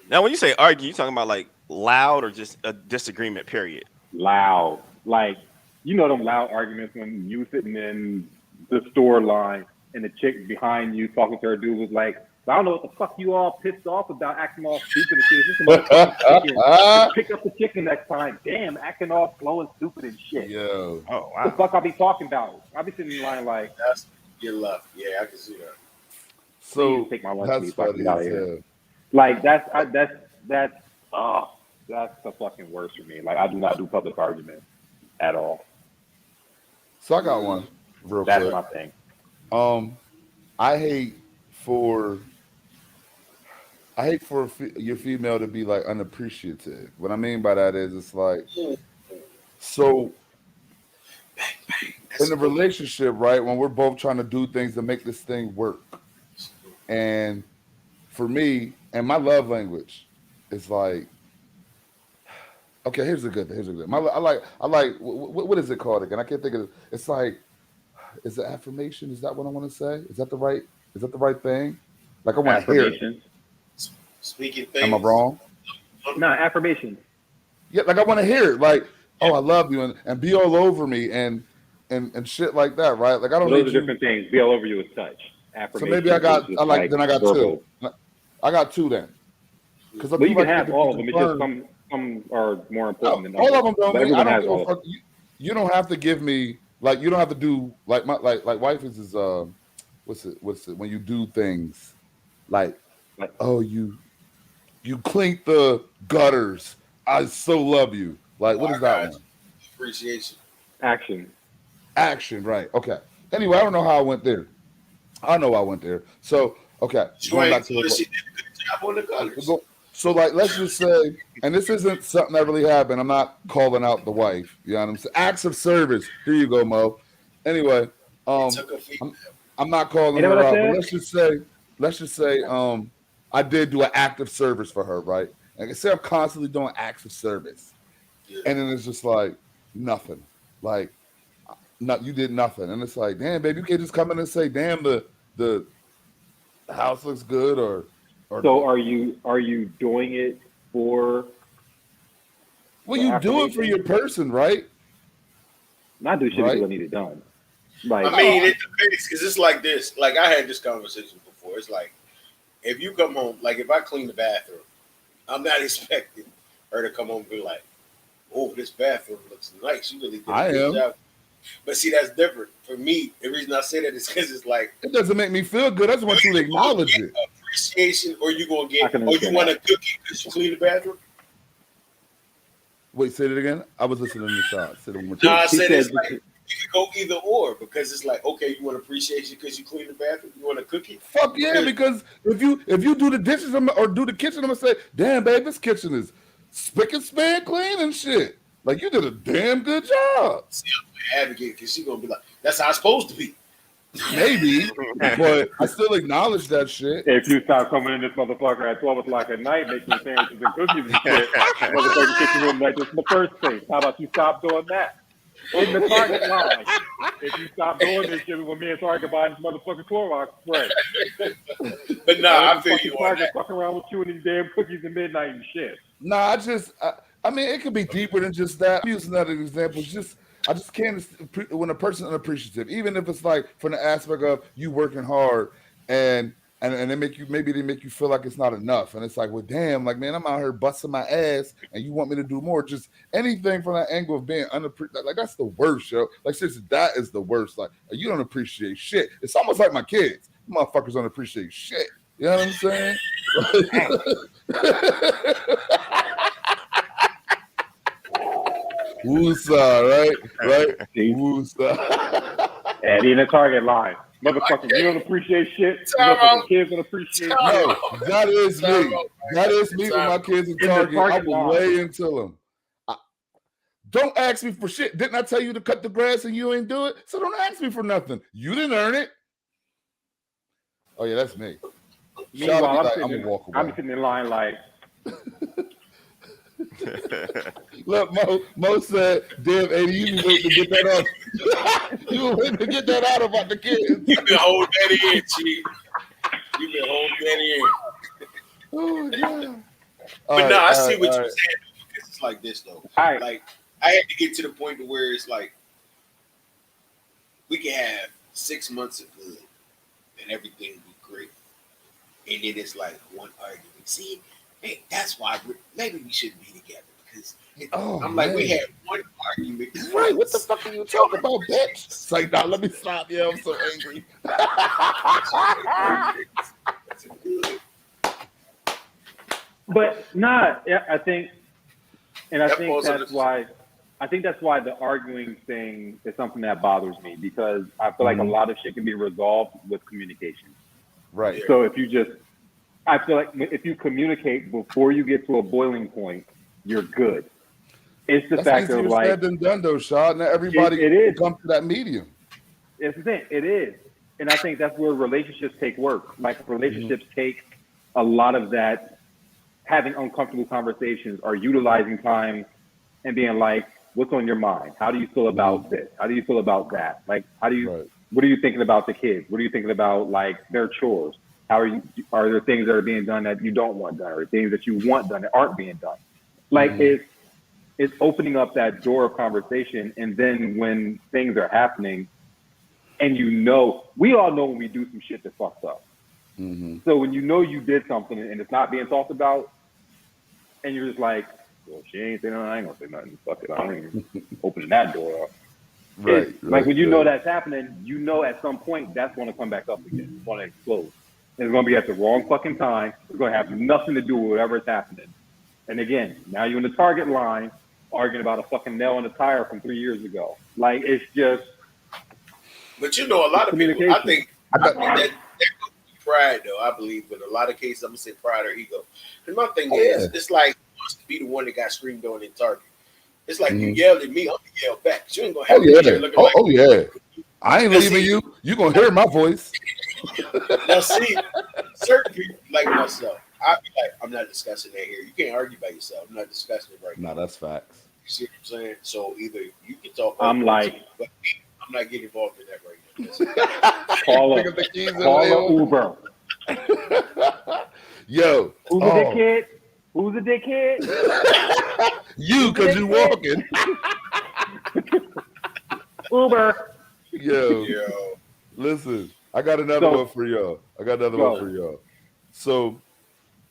Now, when you say argue, you talking about like loud or just a disagreement? Period. Loud, like you know them loud arguments when you sitting in the store line and the chick behind you talking to her dude was like, I don't know what the fuck you all pissed off about acting all stupid and shit. This is motherfucking chicken. Pick up the chicken next time. Damn, acting all slow and stupid and shit. Yo. Oh What the fuck I be talking about? I be sitting in line like, That's your left. Yeah, I can see that. So take my lunch that's meat so I can funny get out as of here. hell. like that's the fucking worst for me. Like I do not do public argument at all. So I got one real That's quick. my thing. I hate for your female to be like unappreciative. What I mean by that is it's like, so in a relationship, right, when we're both trying to do things to make this thing work, and for me and my love language, it's like, okay, here's a good. I like what is it called again? I can't think of it. It's like, is it affirmation? Is that what I want to say? Is that the right thing? Like I want to hear it. Affirmation. Speaking things. Am I wrong? No, affirmation. Yeah, like I want to hear it. Like, oh, I love you, and be all over me, and and shit like that, right? Like I don't Those need are you. different things. Be all over you with touch. So maybe I got Affirmation I is like then I got verbal. two. I got two then. Because I Well, do you can like have to all of them. It's just confirm. some are more No, important than all others. of them don't But mean I everyone don't has give a all of fuck. them. You don't have to give me like you don't have to do like my like wife is what's it when you do things like Like, oh you cleaned the gutters. I so love you. Like what I is that got one? appreciation. action. Action, right? Okay. Anyway, I don't know how I went there. I know I went there. So okay, You going back ain't to doing the shit. Did a good job on the colors. so like let's just say, and this isn't something that really happened. I'm not calling out the wife. You know what I'm saying? Acts of service. Here you go, Mo. Anyway, Took a female. I'm not calling You know her what I out, but said? let's just say, I did do an act of service for her, right? Like I said, I'm constantly doing acts of service, Yeah. and then it's just like nothing, like not you did nothing, and it's like, damn, baby, you can't just come in and say, damn, the house looks good, or So are you doing it for well, the you do it for affirmation? your person, right? Not do shit Right? because I need it done. Like I mean, it depends because it's like this. Like I had this conversation before. It's like if you come home, like if I clean the bathroom, I'm not expecting her to come home and be like, "Oh, this bathroom looks nice. You really did I a good am. job." But see, that's different for me. The reason I say that is because it's like It doesn't make me feel good. I just want you to acknowledge it. appreciation, or you gonna I get, can or you understand want a that. cookie because you clean the bathroom. Wait, say it again. I was listening to the shot. Say it one more No, time. I He said it's said like you can go either or because it's like okay, you want appreciation because you clean the bathroom. You want a cookie? Fuck yeah, because if you do the dishes or do the kitchen, I'm gonna say, damn, babe, this kitchen is spick and span clean and shit. Like you did a damn good job. See, I'm an advocate because she's gonna be like, "That's how it's supposed to be." Maybe, but I still acknowledge that shit. if you stop coming in this motherfucker at 12 o'clock at night making sandwiches and cookies and shit, motherfucker kitchen room like this in the first place. How about you stop doing that? In the Target line. If you stop doing this shit when me and Target buying this motherfucking Clorox spray. But nah, I feel you on Target that. fucking around with you and these damn cookies at midnight and shit. Nah, I mean, it could be deeper than just that. I'm using that as an example. It's just, I just can't, when a person's unappreciative, even if it's like from the aspect of you working hard and they make you, maybe they make you feel like it's not enough. And it's like, well, damn, like, man, I'm out here busting my ass and you want me to do more. Just anything from that angle of being unappreciative. Like, that's the worst, yo. Like, seriously, that is the worst. Like, you don't appreciate shit. It's almost like my kids. Motherfuckers don't appreciate shit. You know what I'm saying? Woosah, right? Woosah. Eddie in the Target line. Motherfucker, you don't appreciate shit. Motherfucking kids don't appreciate shit. No, that is me. That is me with my kids in Target. I will lay into them. Don't ask me for shit. Didn't I tell you to cut the grass and you ain't do it? So don't ask me for nothing. You didn't earn it. Oh yeah, that's me. Meanwhile, I'm sitting in line like, look, Mo said, damn, Eddie, you been waiting to get that out. You been waiting to get that out about the kids. You been holding that in, Chief. You been holding that in. Oh, God. But no, I see what you're saying because it's like this though. right. Like I had to get to the point to where it's like we can have 6 months of good and everything be great, and then it's like one argument. See, hey, that's why maybe we shouldn't be together because I'm like we had one argument. Right? What the fuck are you talking about, bitch? It's like, nah, let me stop. Yeah, I'm so angry. but nah, I think That think falls under that's why. I think that's why the arguing thing is something that bothers me because I feel like a lot of shit can be resolved with communication. Right. So I feel like if you communicate before you get to a boiling point, you're good. It's the That's fact of easier like said than done, though, Shad. Not everybody it is. come to that medium. It's the thing. It is, and I think that's where relationships take work. Like relationships take a lot of that having uncomfortable conversations or utilizing time and being like, what's on your mind? How do you feel about this? How do you feel about that? Like, what are you thinking about the kids? What are you thinking about like their chores? Are there things that are being done that you don't want done or things that you want done that aren't being done? Like it's opening up that door of conversation. And then when things are happening, and we all know when we do some shit that fucks up. Mm-hmm. So when you know you did something and it's not being talked about, and you're just like, well, she ain't saying nothing, I ain't gonna say nothing. Fuck it, I ain't opening that door up. Right. Like when you know that's happening, you know at some point that's going to come back up again. It's going to explode. And it's going to be at the wrong fucking time. It's going to have nothing to do with whatever's happening. And again, now you're in the target line arguing about a fucking nail in the tire from 3 years ago. Like, it's just. But a lot of people, I think that goes to pride, though. I believe in a lot of cases, I'm gonna say pride or ego. And my thing is, it's like you wants to be the one that got screamed on in Target. It's like you yelled at me, I'm gonna yell back. You ain't gonna have me here looking like. Oh yeah, I ain't leaving you. You gonna hear my voice. Now see, certain people like myself, I be like, I'm not discussing that here. You can't argue by yourself. I'm not discussing it right now. No, that's facts. You see what I'm saying? So either you can talk. I'm like, but I'm not getting involved in that right now. Call a Uber. Yo, who's a dickhead? Who's a dickhead? You, because you walking. Uber. Yo, listen, I got another one for y'all. So,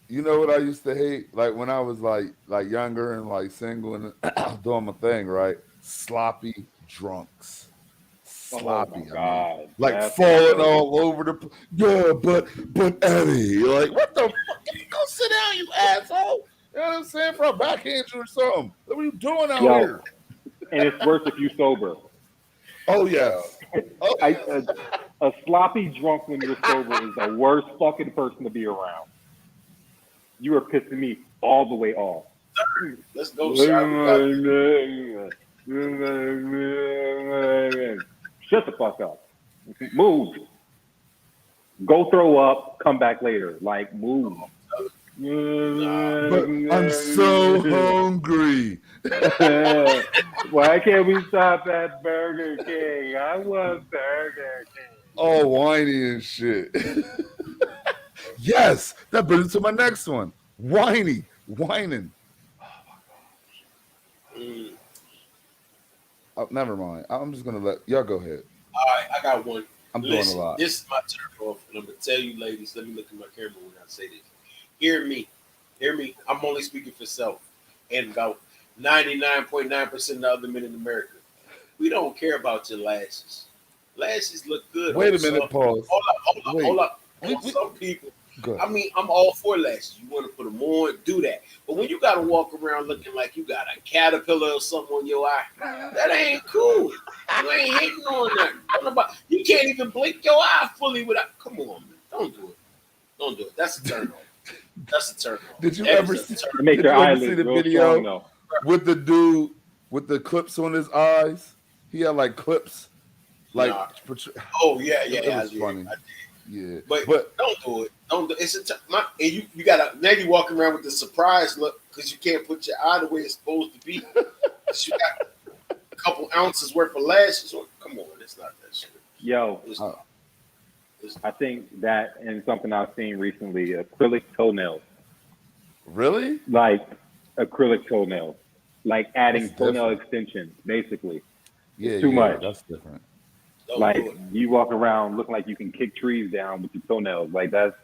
you know what I used to hate? Like when I was like younger and like single and doing my thing, right? Sloppy drunks. Sloppy. Oh my God. Like That's falling all over the but Eddie, like what the fuck? Go sit down, you asshole. You know what I'm saying? For a backhand you or something. What are you doing out here? And it's worse if you sober. Oh yeah. A sloppy drunk when you're sober is the worst fucking person to be around. You are pissing me all the way off. Let's go. Shut the fuck up. Move. Go throw up. Come back later. Like, move. But I'm so hungry. Why can't we stop at Burger King? I want Burger King. All whiny and shit. Yes, that brings us to my next one. Whining. Oh, never mind. I'm just gonna let y'all go ahead. All right, I got one. I'm doing a lot. This is my turn off, and I'm gonna tell you, ladies. Let me look at my camera when I say this. Hear me. I'm only speaking for self and about 99.9% of the other men in America. We don't care about your lashes. Lashes look good. Wait a minute, pause. Hold up. Some people. Good. I mean, I'm all for lashes. You want to put them on, do that. But when you got to walk around looking like you got a caterpillar or something on your eye, that ain't cool. You ain't hitting on nothing. You can't even blink your eye fully without. Come on, man. Don't do it. That's a turn off. Did you ever see the video with the dude with the clips on his eyes? He had like clips. Like, oh yeah, it was funny. Yeah, but don't do it. Don't do it. It's and you gotta now you walking around with the surprise look because you can't put your eye the way it's supposed to be. You got a couple ounces worth of lashes. Come on, it's not that shit. Yo, I think that and something I've seen recently, acrylic toenails. Really? Like acrylic toenails, like adding toenail extensions, basically. Yeah, too much. That's different. Like you walk around looking like you can kick trees down with your toenails. Like that's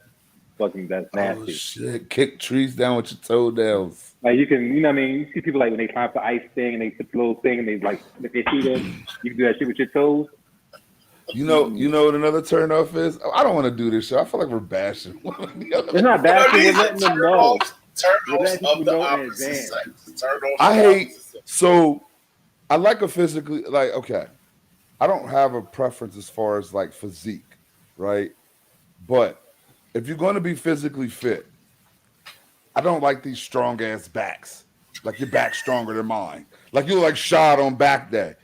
nasty. Oh shit! Kick trees down with your toenails. Like you can, you know what I mean? You see people like when they climb the ice thing and they put the little thing and they like if they shoot them, you can do that shit with your toes. You know what another turn off is? I don't want to do this shit. I feel like we're bashing. It's not bashing. We're letting them know. I hate so. I like a physically like okay. I don't have a preference as far as like physique, right? But if you're going to be physically fit, I don't like these strong ass backs. Like your back's stronger than mine. Like you look like shot on back day.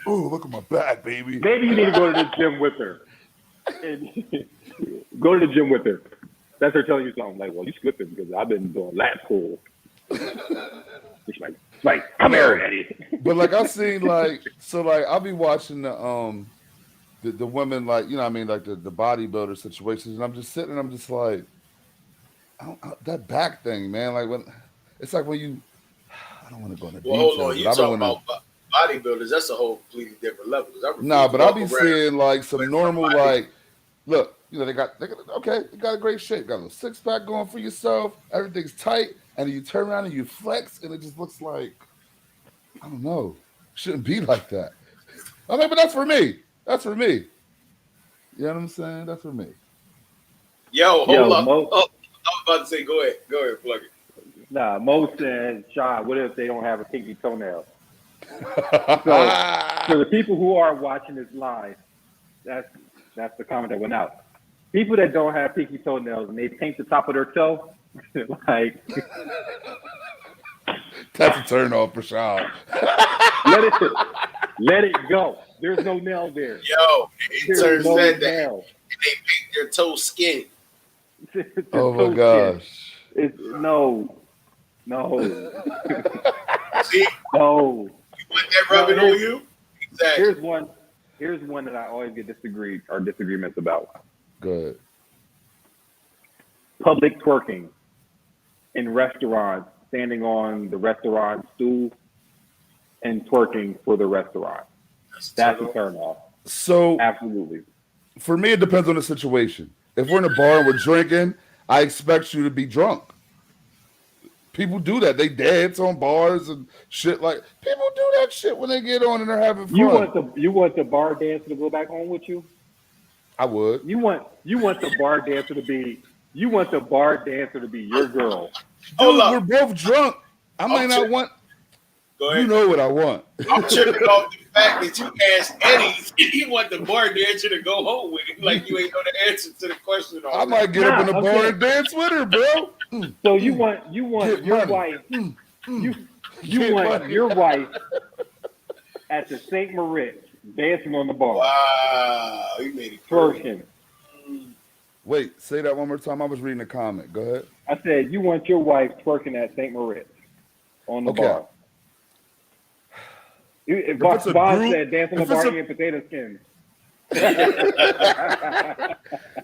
Ooh, look at my back, baby. Maybe you need to go to the gym with her. Go to the gym with her. That's her telling you something like, well, you slipping because I've been doing lat pull. She's like, come here, Eddie. But like I've seen like I'll be watching the women, like, you know what I mean, like the bodybuilder situations, and I'm just sitting and I'm just like, that back thing, man. Like when it's like when you, I don't want to go into Well, hold on. details, You but I don't talking want about bodybuilders? That's a whole completely different level. 'Cause I to. refuse Nah, to but I'll walk be around seeing like some with normal, somebody. like, look, you know, they got they got a great shape, got a little 6-pack going for yourself, everything's tight, and then you turn around and you flex, and it just looks like, I don't know, shouldn't be like that. I mean, but that's for me. That's for me. You know what I'm saying? That's for me. Yo, hold Yo, up. Mo, Oh, I was about to say, go ahead, plug it. Mo said, Sean, what if they don't have a pinky toenail? So the people who are watching this live, that's the comment that went out. People that don't have pinky toenails and they paint the top of their toe, like That's a turn off for Sean. let it go. There's no nail there. Yo, There's intern no said that nail. they paint their toe skin. Oh my gosh. It's no. See, No. you want that rubbing on you? Exactly. Here's one that I always get disagreements about. Good. Public twerking in restaurants, standing on the restaurant stool and twerking for the restaurant. That's a turn off. So Absolutely. for me, it depends on the situation. If we're in a bar and we're drinking, I expect you to be drunk. People do that. They dance on bars and shit. Like, people do that shit when they get on and they're having fun. You want the bar dancer to go back home with you? I would. You want the bar dancer to be your girl. Hold Dude, up. we're both drunk. I might not want. Go ahead. You know what I want. I'm tripping off the fact that you asked Eddie if you want the bar dancer to go home with him. Like you ain't know the answer to the question. I might get up in the bar and dance with her, bro. So you want Get your money. wife you Get want money. your wife at the St. Moritz dancing on the bar, Wow, he made it clear. twerking. Wait, say that one more time. I was reading a comment. Go ahead. I said you want your wife twerking at St. Moritz on the Okay. bar. If it's a Bob group- said dance on the if it's bar a- eating potato skins.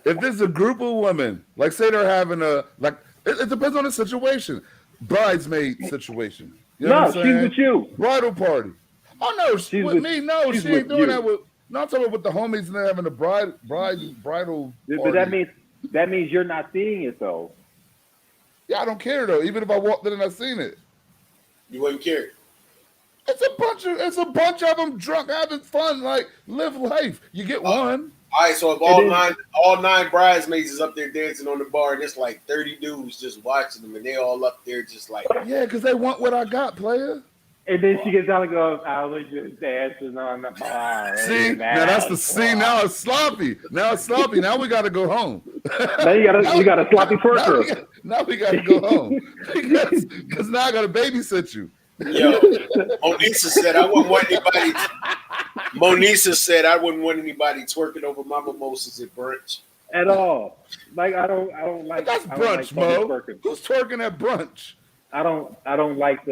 If there's a group of women, like say they're having a, like, it depends on the situation. Bridesmaid situation. You know No, what I'm she's saying? with you. Bridal party. Oh no, She's with with- me. No, she's she ain't with doing you. that with. No, I'm talking about with the homies and they're having a bridal But that party. means you're not seeing it though. Yeah, I don't care though. Even if I walked in and I seen it, You wouldn't care. it's a bunch of them drunk having fun. Like, live life. You get one. All right, so if all nine bridesmaids is up there dancing on the bar, and it's like 30 dudes just watching them, and they all up there just like, Yeah, because they want what I got, player. And then she gets down and goes, I was just dancing on the bar. See, now that's the scene. Now it's sloppy. Now we got to go home. Now you got a sloppy twerker. Now we got to go home because now I got to babysit you. yo, Monisa said I wouldn't want anybody. Monisa said I wouldn't want anybody twerking over my mimosas at brunch. At all. Like I don't like That's I don't like brunch, public Mo. twerking. Who's twerking at brunch? I don't like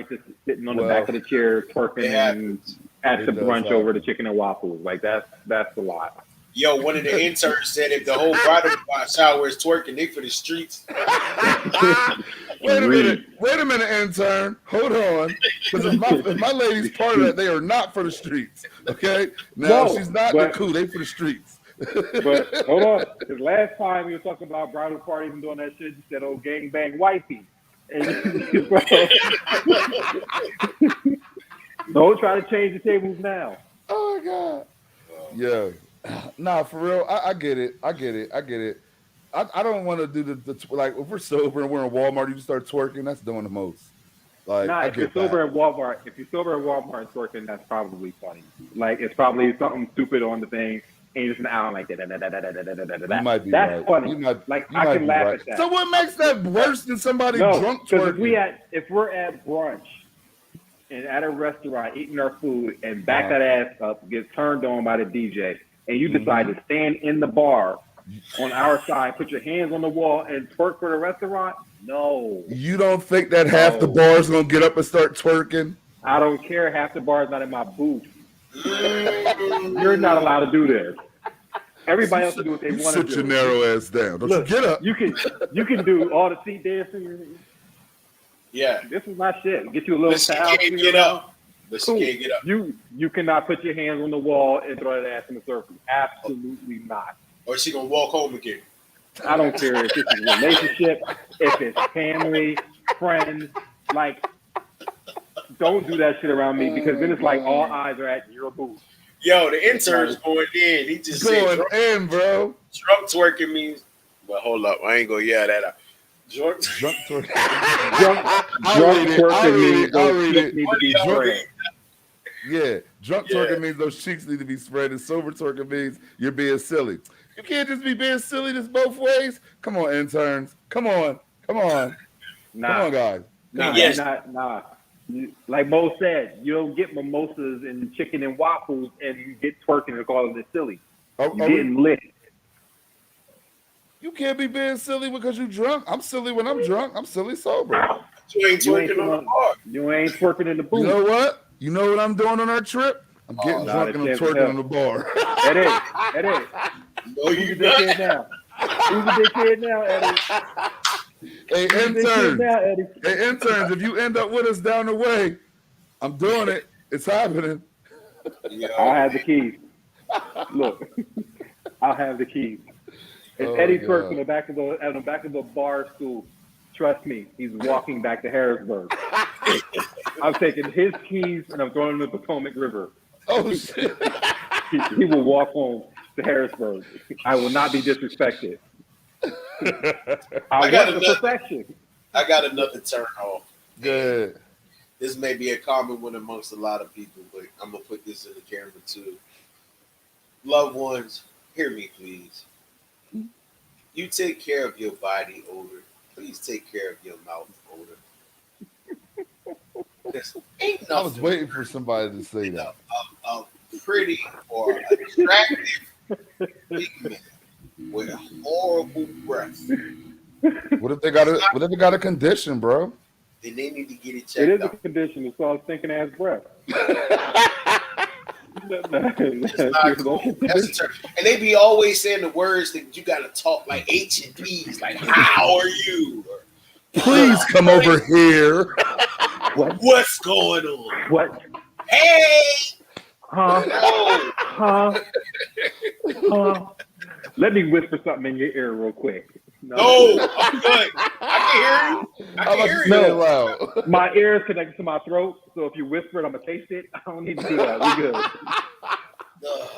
just sitting on the back of the chair twerking and at the It does brunch happen. over the chicken and waffles. Like that's a lot. Yo, one of the interns said if the whole bridal shower is twerking, they for the streets. Wait a minute, intern. Hold on. Because if my lady's part of that, they are not for the streets. Okay? Now, No, she's not but- the coup. They for the streets. But hold on, because last time you were talking about bridal parties and doing that shit, you said, "Oh, gang bang wifey." And don't try to change the tables now. Oh, my God. Yeah. Nah, for real. I get it. I don't want to do the like, if we're sober and we're in Walmart, you start twerking, that's doing the most. Like, Nah, I if you're get that. sober at Walmart, twerking, that's probably funny. Like it's probably something stupid on the thing, and you're just out like that. You might be That's right. funny. You might Like be I can laugh right. at that. So what makes that worse than somebody No, drunk because twerking? if we're at brunch and at a restaurant eating our food and back that ass up, get turned on by the DJ, and you decide to stand in the bar on our side, put your hands on the wall, and twerk for the restaurant? No. You don't think that half the bar's gonna get up and start twerking? I don't care. Half the bar is not in my booth. You're not allowed to do this. Everybody else can do what they You want to sit your do. narrow ass down. Don't Look, you get up. you can do all the seat dancing. Yeah. This is my shit. Get you a little But she towel. can't get up. But she Cool. can't get up. You cannot put your hands on the wall and throw that ass in the circle. Absolutely not. Or she gonna walk home again. I don't care if it's a relationship, if it's family, friends. Like, don't do that shit around me because then it's like all eyes are at your booth. Yo, the intern's going in. He just said Going in, bro. drunk twerking means. Well, hold up. I ain't gonna yell that out. Drunk twerking. Drunk twerking means I'll those read cheeks it. need to be spread. Yeah, drunk twerking means those cheeks need to be spread, and sober twerking means you're being silly. You can't just be being silly this both ways. Come on, interns. Come on. Come on, guys. Nah. Like Mo said, you don't get mimosas and chicken and waffles and you get twerking and calling it silly. You getting lit. You can't be being silly because you drunk. I'm silly when I'm drunk. I'm silly sober. You ain't twerking on the bar. You ain't twerking in the booth. You know what? You know what I'm doing on our trip? I'm getting drunk and I'm twerking on the bar. Eddie. No, you Who's the dickhead now? Who's the dickhead now, Eddie? Hey, interns, if you end up with us down the way, I'm doing it. It's happening. I'll have the keys. Look, I'll have the keys. If Eddie twerks on the back of the bar stool, trust me, he's walking back to Harrisburg. I'm taking his keys and I'm throwing them in the Potomac River. Oh shit! He will walk home to Harrisburg. I will not be disrespected. I got perfection. I got another turn off. Good. This may be a common one amongst a lot of people, but I'm gonna put this in the camera too. Loved ones, hear me, please. You take care of your body odor. Please take care of your mouth odor. Ain't nothing. I was waiting for somebody to say that. A pretty or attractive female with a horrible breath. What if they got a condition, bro? Then they need to get it checked It is out. a condition. It's called stinking ass breath. That's cool. That's and they be always saying the words that you gotta talk like H and P's, like how are you? Or, Please come over here. What's going on? What? Hey! Huh? Let me whisper something in your ear real quick. No, I'm good. I can hear you. No, loud. My ear is connected to my throat, so if you whisper it, I'm gonna taste it. I don't need to do that. We good.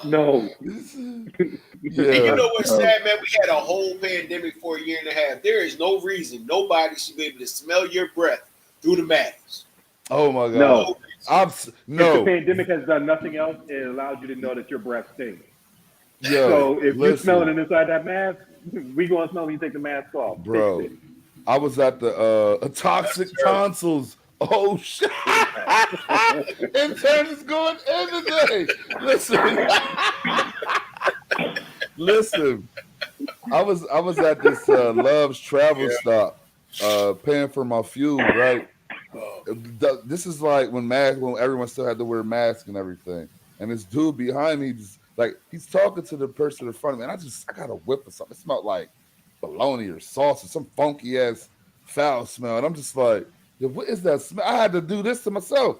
No. Yeah. And you know what's sad, man? We had a whole pandemic for a year and a half. There is no reason nobody should be able to smell your breath through the mask. Oh my God. No. If the pandemic has done nothing else, it allows you to know that your breath stinks. Yo, so if you're listen. smelling it inside that mask, we gonna smell when you take the mask off. Bro, I was at the toxic tonsils. Oh shit! Intern is going in today. Listen. I was at this Love's travel stop, paying for my fuel. Right. This is like when everyone still had to wear masks and everything. And this dude behind me, he's talking to the person in front of me, and I got a whiff of something. It smelled like bologna or sauce or some funky ass foul smell. And I'm just like, yo, what is that smell? I had to do this to myself.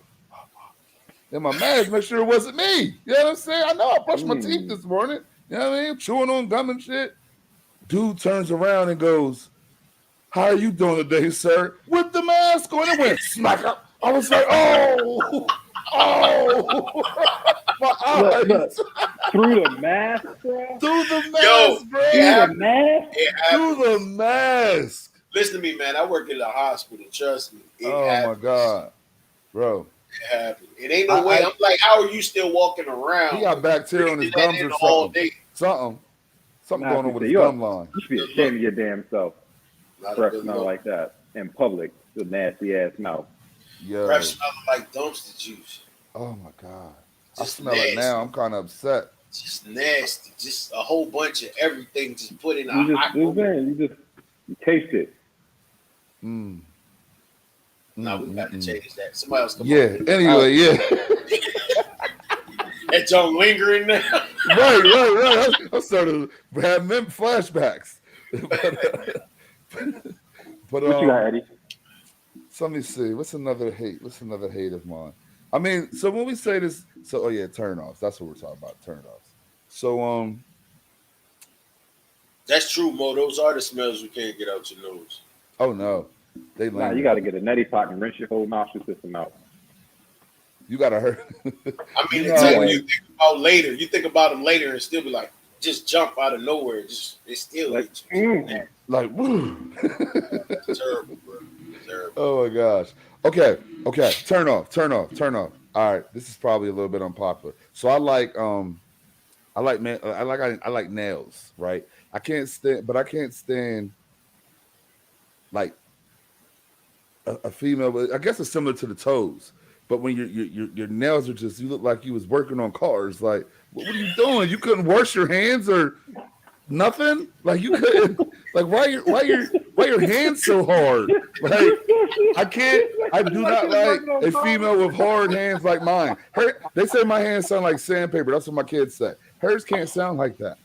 In my mask, make sure it wasn't me. You know what I'm saying? I know I brushed my teeth this morning. You know what I mean? Chewing on gum and shit. Dude turns around and goes, "How are you doing today, sir?" With the mask on, it went smack up. I was like, oh, my eyes. Look. Through the mask, bro? Through the mask, bro. Through the mask. Listen to me, man. I work in the hospital. Trust me. Oh happens. My God, bro. It happens. It ain't no way. I'm like, how are you still walking around? He got bacteria on his gums or something. Something going on with his gum line. You should be ashamed of your damn self. Breath smell like that in public with nasty ass mouth. Yeah. Breath smelling like dumpster juice. Oh my God. I smell it now. I'm kind of upset. Just nasty. Just a whole bunch of everything just put in a you taste it. Nah, we got to change that. Somebody else come Yeah. on. Anyway, yeah. That John lingering now. right. I'm starting to have them flashbacks. but What you got, Eddie? so let me see. What's another hate? What's another hate of mine? I mean, so when we say this, so turn offs. That's what we're talking about, turn offs. So That's true, Mo. Those are the smells you can't get out your nose. oh no, they Nah, linger. you got to get a neti pot and rinse your whole nostril system out. You gotta hurt. I mean, You it's know, like when you think about later, you think about them later and still be like, just jump out of nowhere. Just it still Like, hits you. like woo. It's terrible, bro. Terrible. Oh my gosh. Okay. Turn off. All right. This is probably a little bit unpopular. So I like nails, right? I can't stand like a female, but I guess it's similar to the toes. But when your nails are just, you look like you was working on cars. Like, what are you doing? You couldn't wash your hands or nothing? Like you couldn't, like why your hands so hard? Like I do not like a female with hard hands like mine. They say my hands sound like sandpaper. That's what my kids say. Hers can't sound like that.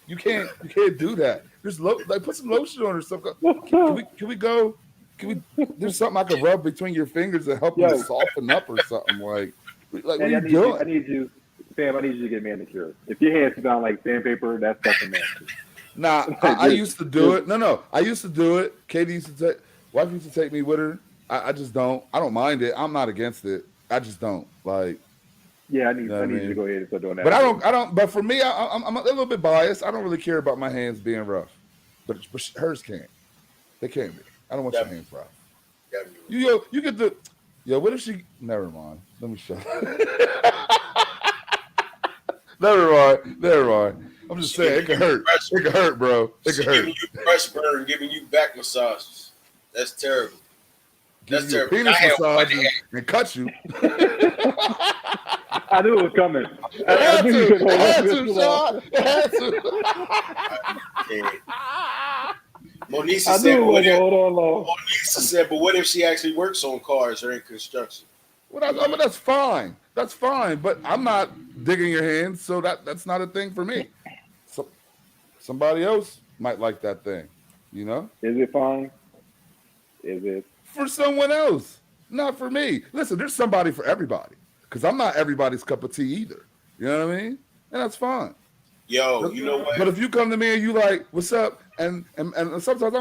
You can't do that. Just put some lotion on or something. Can we go? There's something I can rub between your fingers and help you to soften up or something. Like what are you doing? I need you to get manicured. If your hands sound like sandpaper, that's fucking nasty. Nah, I used to do it. No, I used to do it. Katie used to wife used to take me with her. I just don't. I don't mind it. I'm not against it. I just don't like. Yeah, I need you to go ahead and start doing that. But I don't. But for me, I'm a little bit biased. I don't really care about my hands being rough, but hers can't. They can't be. I don't want your hands rough. You get the. Yo, what if she? Never mind. Let me show. Never mind. I'm just saying it can hurt. It can hurt, bro. It can hurt. Giving you breast burn, giving you back massages. That's terrible. That's terrible. Penis massage and cut you. I knew it was coming. I had to. Monisa said, but what if she actually works on cars or in construction? Well, that's fine. That's fine. But I'm not digging your hands, so that's not a thing for me. So somebody else might like that thing, you know? Is it fine? Is it? For someone else, not for me. Listen, there's somebody for everybody. Because I'm not everybody's cup of tea either. You know what I mean? And that's fine. Yo, you know what? But if you come to me and you like, what's up? And sometimes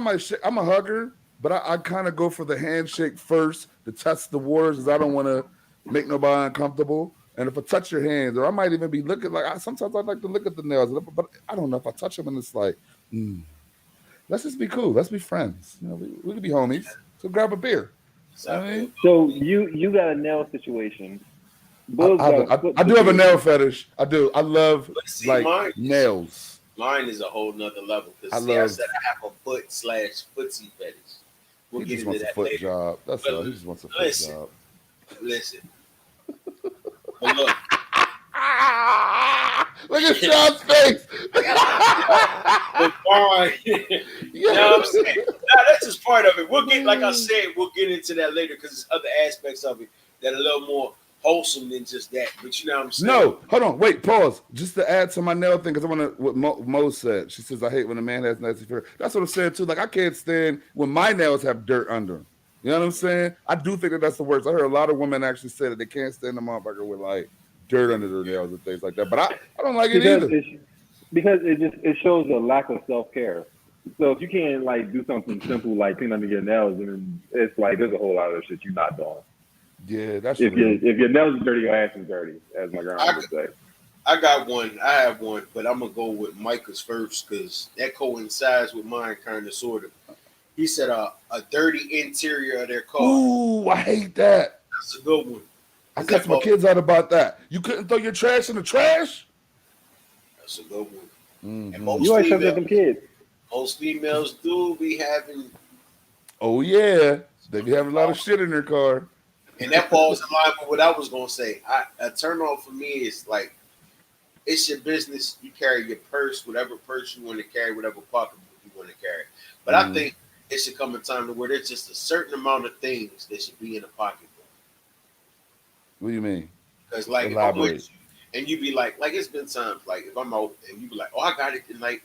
I'm a hugger, but I kind of go for the handshake first to test the waters because I don't want to make nobody uncomfortable. And if I touch your hands, or I might even be looking like, sometimes I like to look at the nails, but I don't know if I touch them and it's like, let's just be cool. Let's be friends. You know, we can be homies. So grab a beer. I mean, so you got a nail situation. I do have a nail fetish. I do. I love nails. Mine is a whole nother level because I said I have a foot/footsie fetish. We'll get into that later. Job. That's all. He just wants a foot job. Listen. But look. Look at Sean's face. But fine. You know what I'm saying? Nah, that's just part of it. We'll get, like I said, we'll get into that later because there's other aspects of it that are a little more wholesome than just that. But you know what I'm saying? No, hold on, wait, pause. Just to add to my nail thing, because I want to what Mo said. She says, I hate when a man has nasty fur. That's what I'm saying too. Like I can't stand when my nails have dirt under them. You know what I'm saying? I do think that's the worst. I heard a lot of women actually say that they can't stand the motherfucker with like dirt under their nails and things like that. But I don't like it either. Because it shows a lack of self-care. So if you can't like do something simple like clean under your nails, then it's like there's a whole lot of shit you're not doing. Yeah, that's if your nails are dirty, your ass is dirty, as my grandma would say. I got one. I have one, but I'm gonna go with Micah's first because that coincides with mine, kind of, sort of. He said a dirty interior of their car. Ooh, I hate that. That's a good one. I cussed my kids out about that. You couldn't throw your trash in the trash? That's a good one. Mm-hmm. And most you always have them kids. Most females do be having. Oh yeah, they be having a lot of shit in their car. And that falls in line with what I was gonna say. A turn off for me is like, it's your business. You carry your purse, whatever purse you want to carry, whatever pocketbook you want to carry. But I think it should come a time to where there's just a certain amount of things that should be in a pocketbook. What do you mean? Because like if I'm with you and you be like it's been times like if I'm out and you be like, oh, I got it tonight,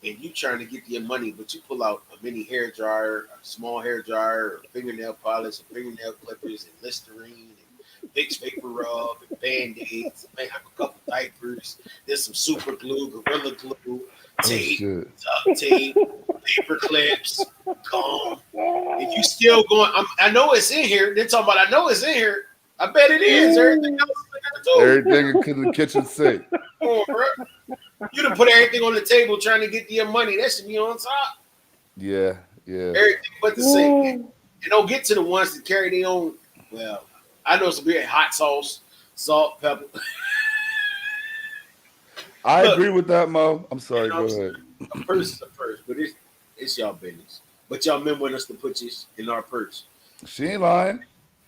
and you trying to get your money, but you pull out a mini hair dryer, a small hair dryer, or fingernail polish, and fingernail clippers, and Listerine, and Vicks Vapor Rub, and Band-Aids, may have a couple diapers, there's some super glue, Gorilla Glue, tape, duct tape, paper clips, gum. If you still going, I know it's in here. They're talking about I know it's in here. I bet it is. Everything else is there too. Everything in the kitchen sink. Come on, bro. You done put everything on the table trying to get your money. That should be on top. Yeah. Everything but the sink. And don't get to the ones that carry their own. Well, I know some big hot sauce, salt, pepper. I agree with that, Mo. I'm sorry. Go ahead. A purse is a purse, but it's y'all business. But y'all men want us to put this in our purse. She ain't lying.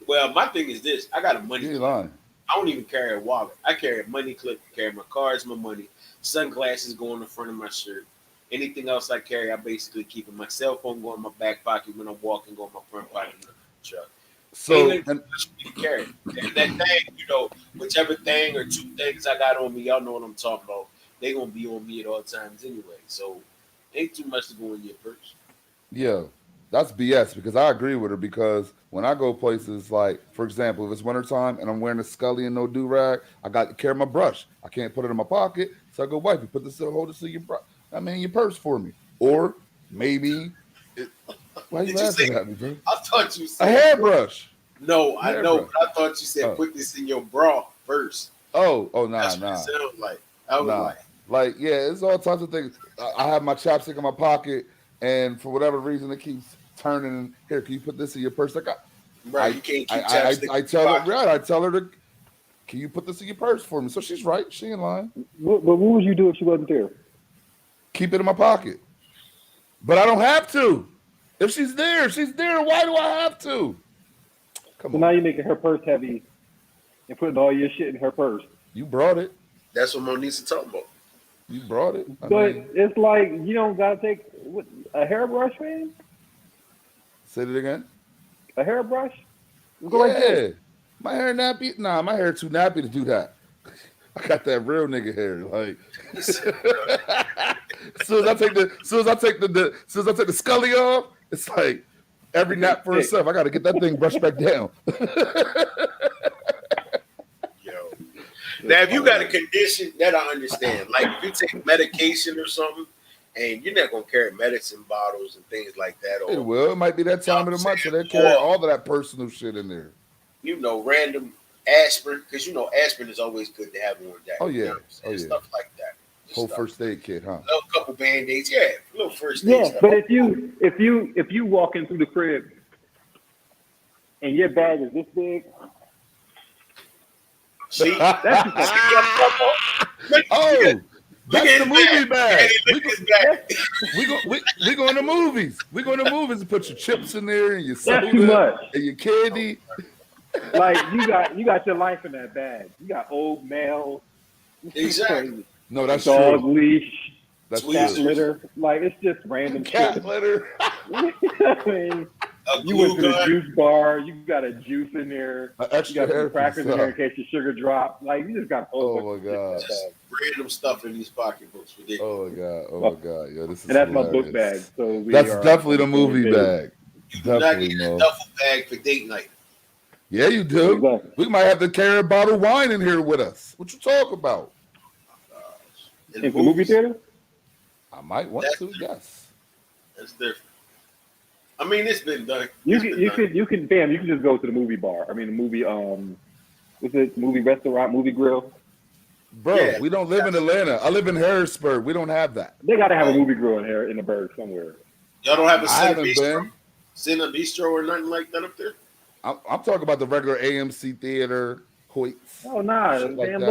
Well, my thing is this: I got a money. She ain't lying. I don't even carry a wallet. I carry a money clip. Carry my cards, my money, sunglasses go in the front of my shirt. Anything else I carry, I basically keep it. My cell phone go in my back pocket when I'm walking, go in my front pocket in the truck. So and carry and that thing, whichever thing or two things I got on me, y'all know what I'm talking about. They gonna be on me at all times anyway. So ain't too much to go in your purse. Yeah, that's BS because I agree with her because when I go places like, for example, if it's wintertime and I'm wearing a Scully and no do-rag, I got to carry my brush. I can't put it in my pocket. So I go, wife, you put this, hold this in your purse for me. Or maybe, why are you laughing at me, bro? I thought you said a hairbrush. No, I know, but I thought you said put this in your bra first. Nah. That's what it sounded like. I was like, yeah, it's all types of things. I have my chapstick in my pocket, and for whatever reason, it keeps turning. Here, can you put this in your purse? Like, right, you can't keep chapstick. I tell her, right? I tell her to. Can you put this in your purse for me? So she's right. She ain't lying. But what would you do if she wasn't there? Keep it in my pocket. But I don't have to. If she's there, she's there. Why do I have to? Come on. Now you're making her purse heavy and putting all your shit in her purse. You brought it. That's what Monique's talking about. You brought it. But it's like you don't gotta take a hairbrush, man. Say it again. A hairbrush? Go right there. My hair nappy? Nah, my hair too nappy to do that. I got that real nigga hair. Like as soon as I take the Scully off, it's like every nap for itself. I got to get that thing brushed back down. Yo, now if you got a condition that I understand, like if you take medication or something, and you're not gonna carry medicine bottles and things like that. Or, it will. It might be that time of the month, so they carry all of that personal shit in there. Random aspirin, because aspirin is always good to have on that. Oh yeah, stuff like that. Whole first aid kit, huh? A couple Band-Aids, a little first aid. Yeah, but if you walk in through the crib and your bag is this big, see, that's that's the movie bag. We going to movies. We going to movies and put your chips in there and your soda and your candy. Like you got your life in that bag. You got old mail. Exactly. No, that's dog true. leash. That's cat litter. Like it's just random cat litter. I mean, you went to the juice bar. You got a juice in there. You got some crackers in there in case your sugar drops. Like you just got. Oh my god. Random stuff in these pocketbooks. Oh my god. Oh my god. Yo, this is. And that's hilarious. my book bag. So that's definitely the movie bag. You do not get a duffel bag for date night. Yeah, you do. Exactly. We might have to carry a bottle of wine in here with us. What you talk about? In the movie theater? I might want to. Yes. That's different. I mean, it's been done. You can just go to the movie bar. I mean, the movie what's it? Movie restaurant, movie grill. Bro, we don't live in Atlanta. I live in Harrisburg. We don't have that. They got to have a movie grill in here in the burg somewhere. Y'all don't have a Cine Bistro or nothing like that up there? I'm talking about the regular AMC theater, Hoyts. Oh nah, man!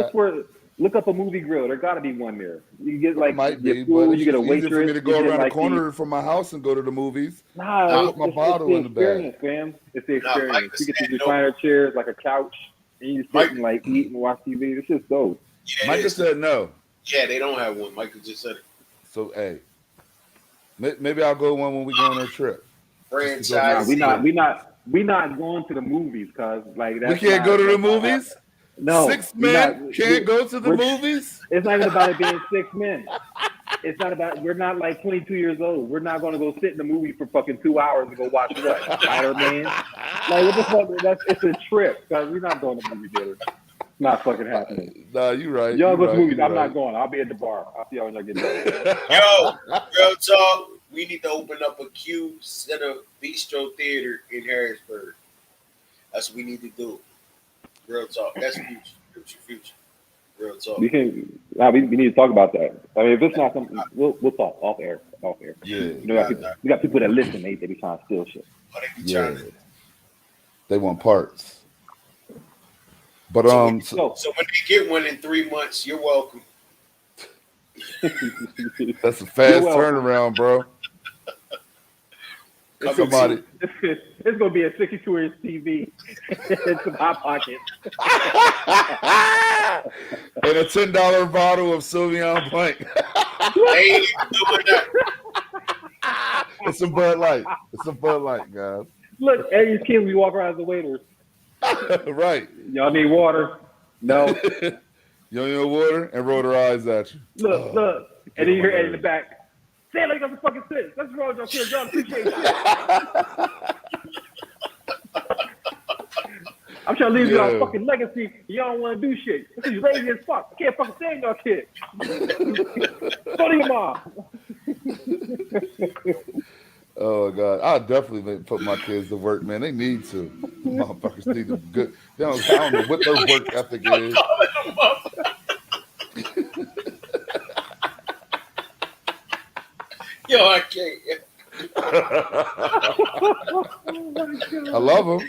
Look up a movie grill. There got to be one there. You can get like might be, food, but you get a waitress. Easier for me to go around the corner from my house and go to the movies. Nah, put my bottle in the bag. Fam. It's the experience. You get these recliner chairs, like a couch, and you sit and like eat and watch TV. It's just dope. Yeah, Micah said no. Yeah, they don't have one. Michael just said it. So hey, maybe I'll go one when we go on our trip. franchise. We not going to the movies, cause like that's we can't go to the that's not movies. No, 6 men can't go to the movies. It's not even about it being 6 men. It's not about. We're not like 22 years old. We're not going to go sit in the movie for fucking 2 hours and go watch what Spider-Man. Like what the fuck? It's a trip, cause we're not going to movie theaters. It's not fucking happening. Nah, you right. Y'all you go right, to movies. you I'm right. not going. I'll be at the bar. I'll see y'all when y'all get there. Yo, real talk. We need to open up a Q Center Bistro Theater in Harrisburg. That's what we need to do. Real talk. That's future. Real talk. We need to talk about that. I mean, if it's not something, we'll talk off air. Yeah. You know, we got people that listen. They be trying to steal shit. Oh, they be Yeah. trying to. They want parts. But So when they get one in 3 months, you're welcome. that's a fast welcome. turnaround, bro. Somebody. It's gonna be a 62-inch TV. It's in my pocket. And a $10 bottle of Sauvignon Blanc. They ain't even doing that. It's a Bud Light. Guys. Look, Eddie's kids, we walk around as the waiters. Right. Y'all need water? No. You don't need water and roll their eyes at you. Look. And then you hear Eddie in the back. Say it like that's a fucking sense. Let's roll with your kids. Y'all appreciate shit. I'm trying to leave y'all a fucking legacy. Y'all don't want to do shit. Because you lazy as fuck. I can't fucking stand y'all kids. Go to your mom. Oh God, I definitely put my kids to work, man. They need to. Motherfuckers need to good. I don't know what their work ethic is. Yo, I can't. I love them.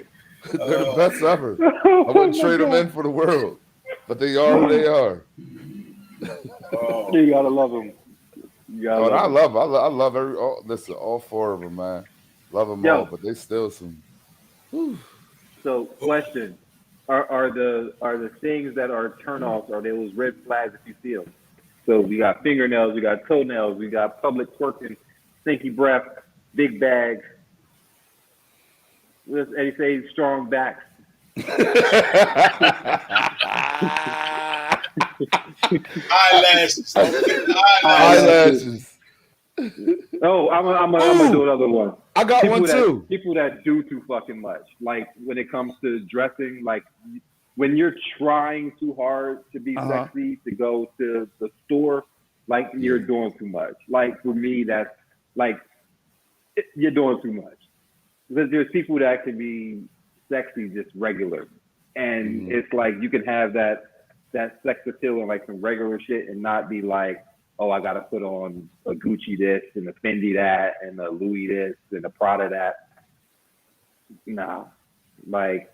They're the best ever. I wouldn't trade them in for the world, but they are who they are. You gotta love them. I love listen, all 4 of them, man. Love them all, but they still some. Whew. So, question: Are the things that are turnoffs? Are those red flags if you see them? So we got fingernails, we got toenails, we got public twerking, stinky breath, big bags. What's Eddie say? Strong backs. Eyelashes. Oh, I'm gonna do another one. I got one too. People that do too fucking much. Like when it comes to dressing, like when you're trying too hard to be sexy to go to the store, like you're doing too much. Like for me, that's like you're doing too much. Because there's people that can be sexy just regular, and it's like you can have that sex appeal and like some regular shit, and not be like, oh, I gotta put on a Gucci this and a Fendi that and a Louis this and a Prada that. Nah, like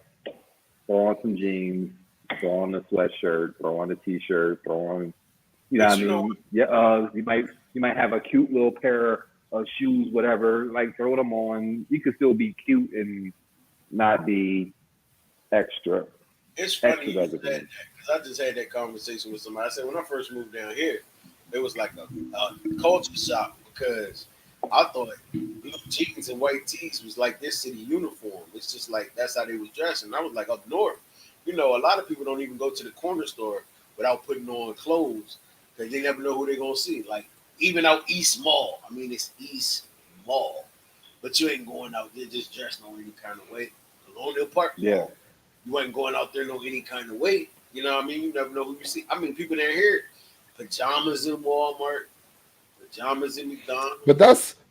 throw on some jeans, throw on a sweatshirt, throw on a t-shirt, throw on, you know what I mean? Yeah, you might have a cute little pair of shoes, whatever. Like throw them on. You could still be cute and not be extra. It's funny you said that because I just had that conversation with somebody. I said when I first moved down here, it was like a culture shock because I thought blue jeans and white tees was like this city uniform. It's just like that's how they was dressing. I was like up north, you know, a lot of people don't even go to the corner store without putting on clothes because they never know who they're gonna see. Like even out East Mall, I mean it's East Mall, but you ain't going out there just dressed no any kind of way. Colonial Park, Yeah. You ain't going out there no any kind of way. You know what I mean? You never know who you see. I mean, people down here, pajamas in Walmart, pajamas in McDonald's.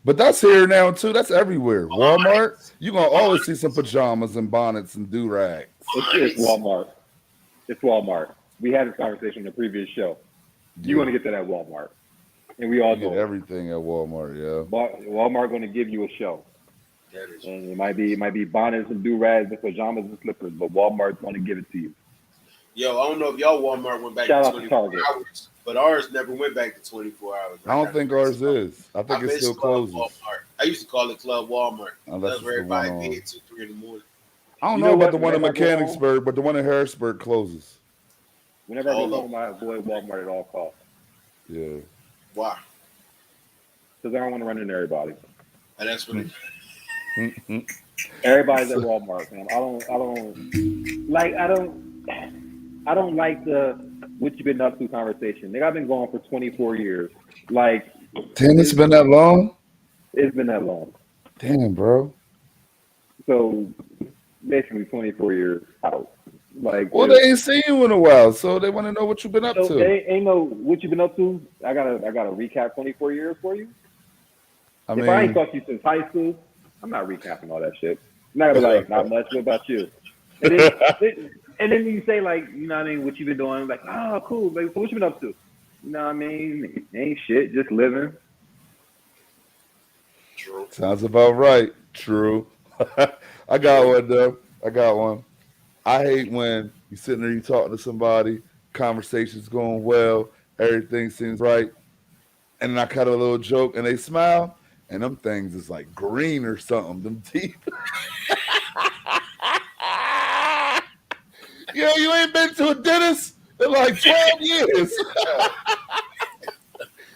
But that's here now too. That's everywhere. Walmart, you're gonna always see some pajamas and bonnets and do-rags. It's Walmart. It's Walmart. We had this conversation in the previous show. You want to get that at Walmart, and we all You get know everything at Walmart. Yeah. Walmart going to give you a show. And it might be bonnets and do-rags and pajamas and slippers, but Walmart's going to give it to you. Yo, I don't know if y'all Walmart went back Shout to out to 24 Target. hours, but ours never went back to 24 hours. I don't think ours is. I think it still closes. Walmart. I used to call it Club Walmart. Unless That's where it's the one everybody on- did 2, 3 in the morning. I don't You know know about what? the one in Whenever I go home- Mechanicsburg, but the one in Harrisburg closes. Whenever I go home, I avoid Walmart at all costs Yeah. Why? because I don't want to run into everybody. And that's what Everybody's at Walmart, man. I don't like the what you been up to conversation. Nigga, I've been going for 24 years. Like, Damn, it's been that long? it's been that long. Damn, bro. So basically 24 years out. Like, Well, they ain't seen you in a while, so they want to know what you've been up so to. they ain't know what you been up to. I gotta recap 24 years for you. I If I ain't mean, talked to you since high school, I'm not recapping all that shit. I'm not gonna be like, not much. What about you? And then you say like, you know what I mean, what you been doing? Like, oh, cool. Like, so what you been up to? You know what I mean? Ain't shit, just living. True. sounds about right. True. I got one, though. I got one. I hate when you sitting there, you talking to somebody, conversation's going well, everything seems right, and then I cut a little joke and they smile, and them things is like green or something. Them teeth. Yo, you ain't been to a dentist in like 12 years.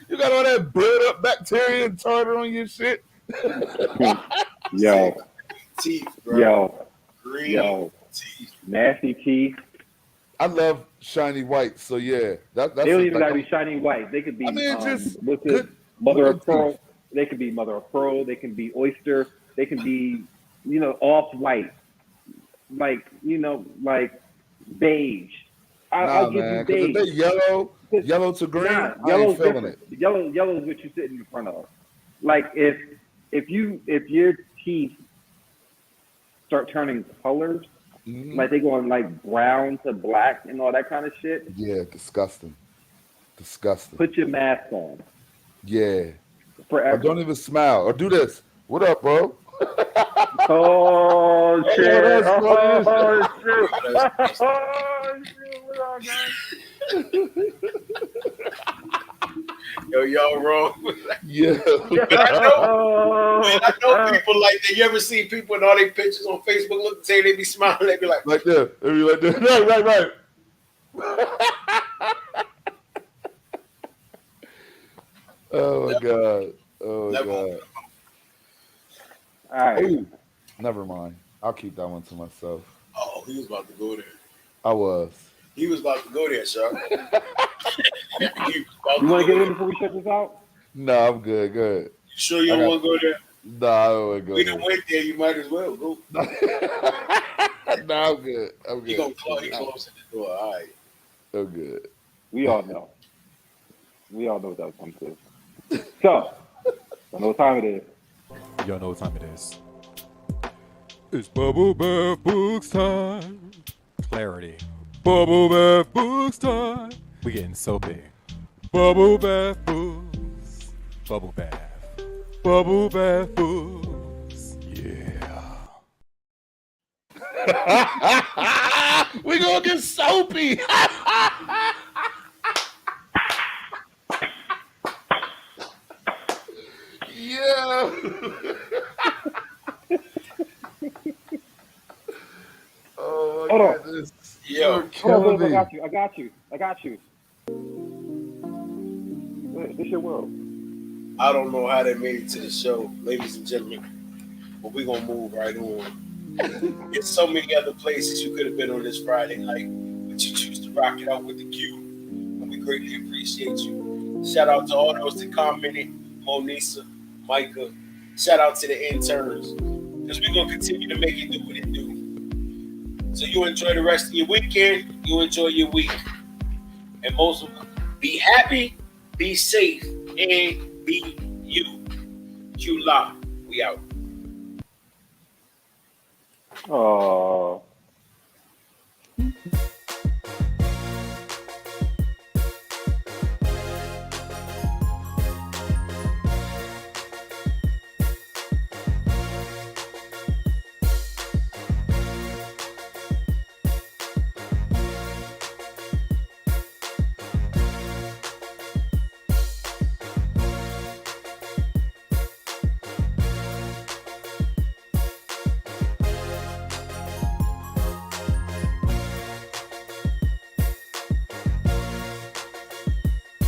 You got all that built up bacteria and tartar on your shit. Yo, Teeth, bro. Green yo, teeth. nasty teeth. I love shiny white, so yeah, that's They don't even like, gotta be shiny white. They could be, I mean, just what's it? good Mother of looking pearl. teeth. They could be mother of pearl. They can be oyster. They can be, off white, like like beige. I'll Nah, give you man, because if beige. they yellow to green, Nah, I ain't yellow's feeling different. it. Yellow is what you're sitting in front of. Like if your teeth start turning colors, Mhm. like they going like brown to black and all that kind of shit, Yeah, disgusting. Disgusting. put your mask on Yeah. Or forever. don't even smile. Or do this. What up, bro? Oh Oh, yo, shit! that's funny as shit. Oh shit! Oh shit! What up, guys? Yo, y'all wrong. Yeah. I know people like that. You ever see people in all their pictures on Facebook look say they be smiling, they be like, Like that. They be like that. Right. Oh my God. Oh my God. All right. Ooh, never mind. I'll keep that one to myself. oh, he was about to go there. I was. He was about to go there, sir. You want to get in before we shut this out? No, I'm good. Good. You sure you don't want to go there? No, I don't want to go We there. done went there. You might as well go. No, I'm good. I'm He good. gonna close the door. All right. I'm good. We all know. We all know what that was coming to. So, I know what time it is. Y'all know what time it is. It's Bubble Bath Books time. Clarity. Bubble Bath Books time. We getting soapy. Bubble Bath Books. Bubble Bath. Bubble Bath Books. Yeah. We gonna get soapy. Yeah. Oh my Hold on. goodness. Yo. You're Hold on, killing Buzz, me. I got you. This your world. I don't know how they made it to the show, ladies and gentlemen, but we're gonna move right on. There's so many other places you could have been on this Friday night, but you choose to rock it out with the Q, and we greatly appreciate you. Shout out to all those that commented, Monisa, Micah. Shout out to the interns, because we're gonna continue to make it do what it do. So you enjoy the rest of your weekend, you enjoy your week, and most of all, be happy, be safe, and be you. Q Law, we out. Oh.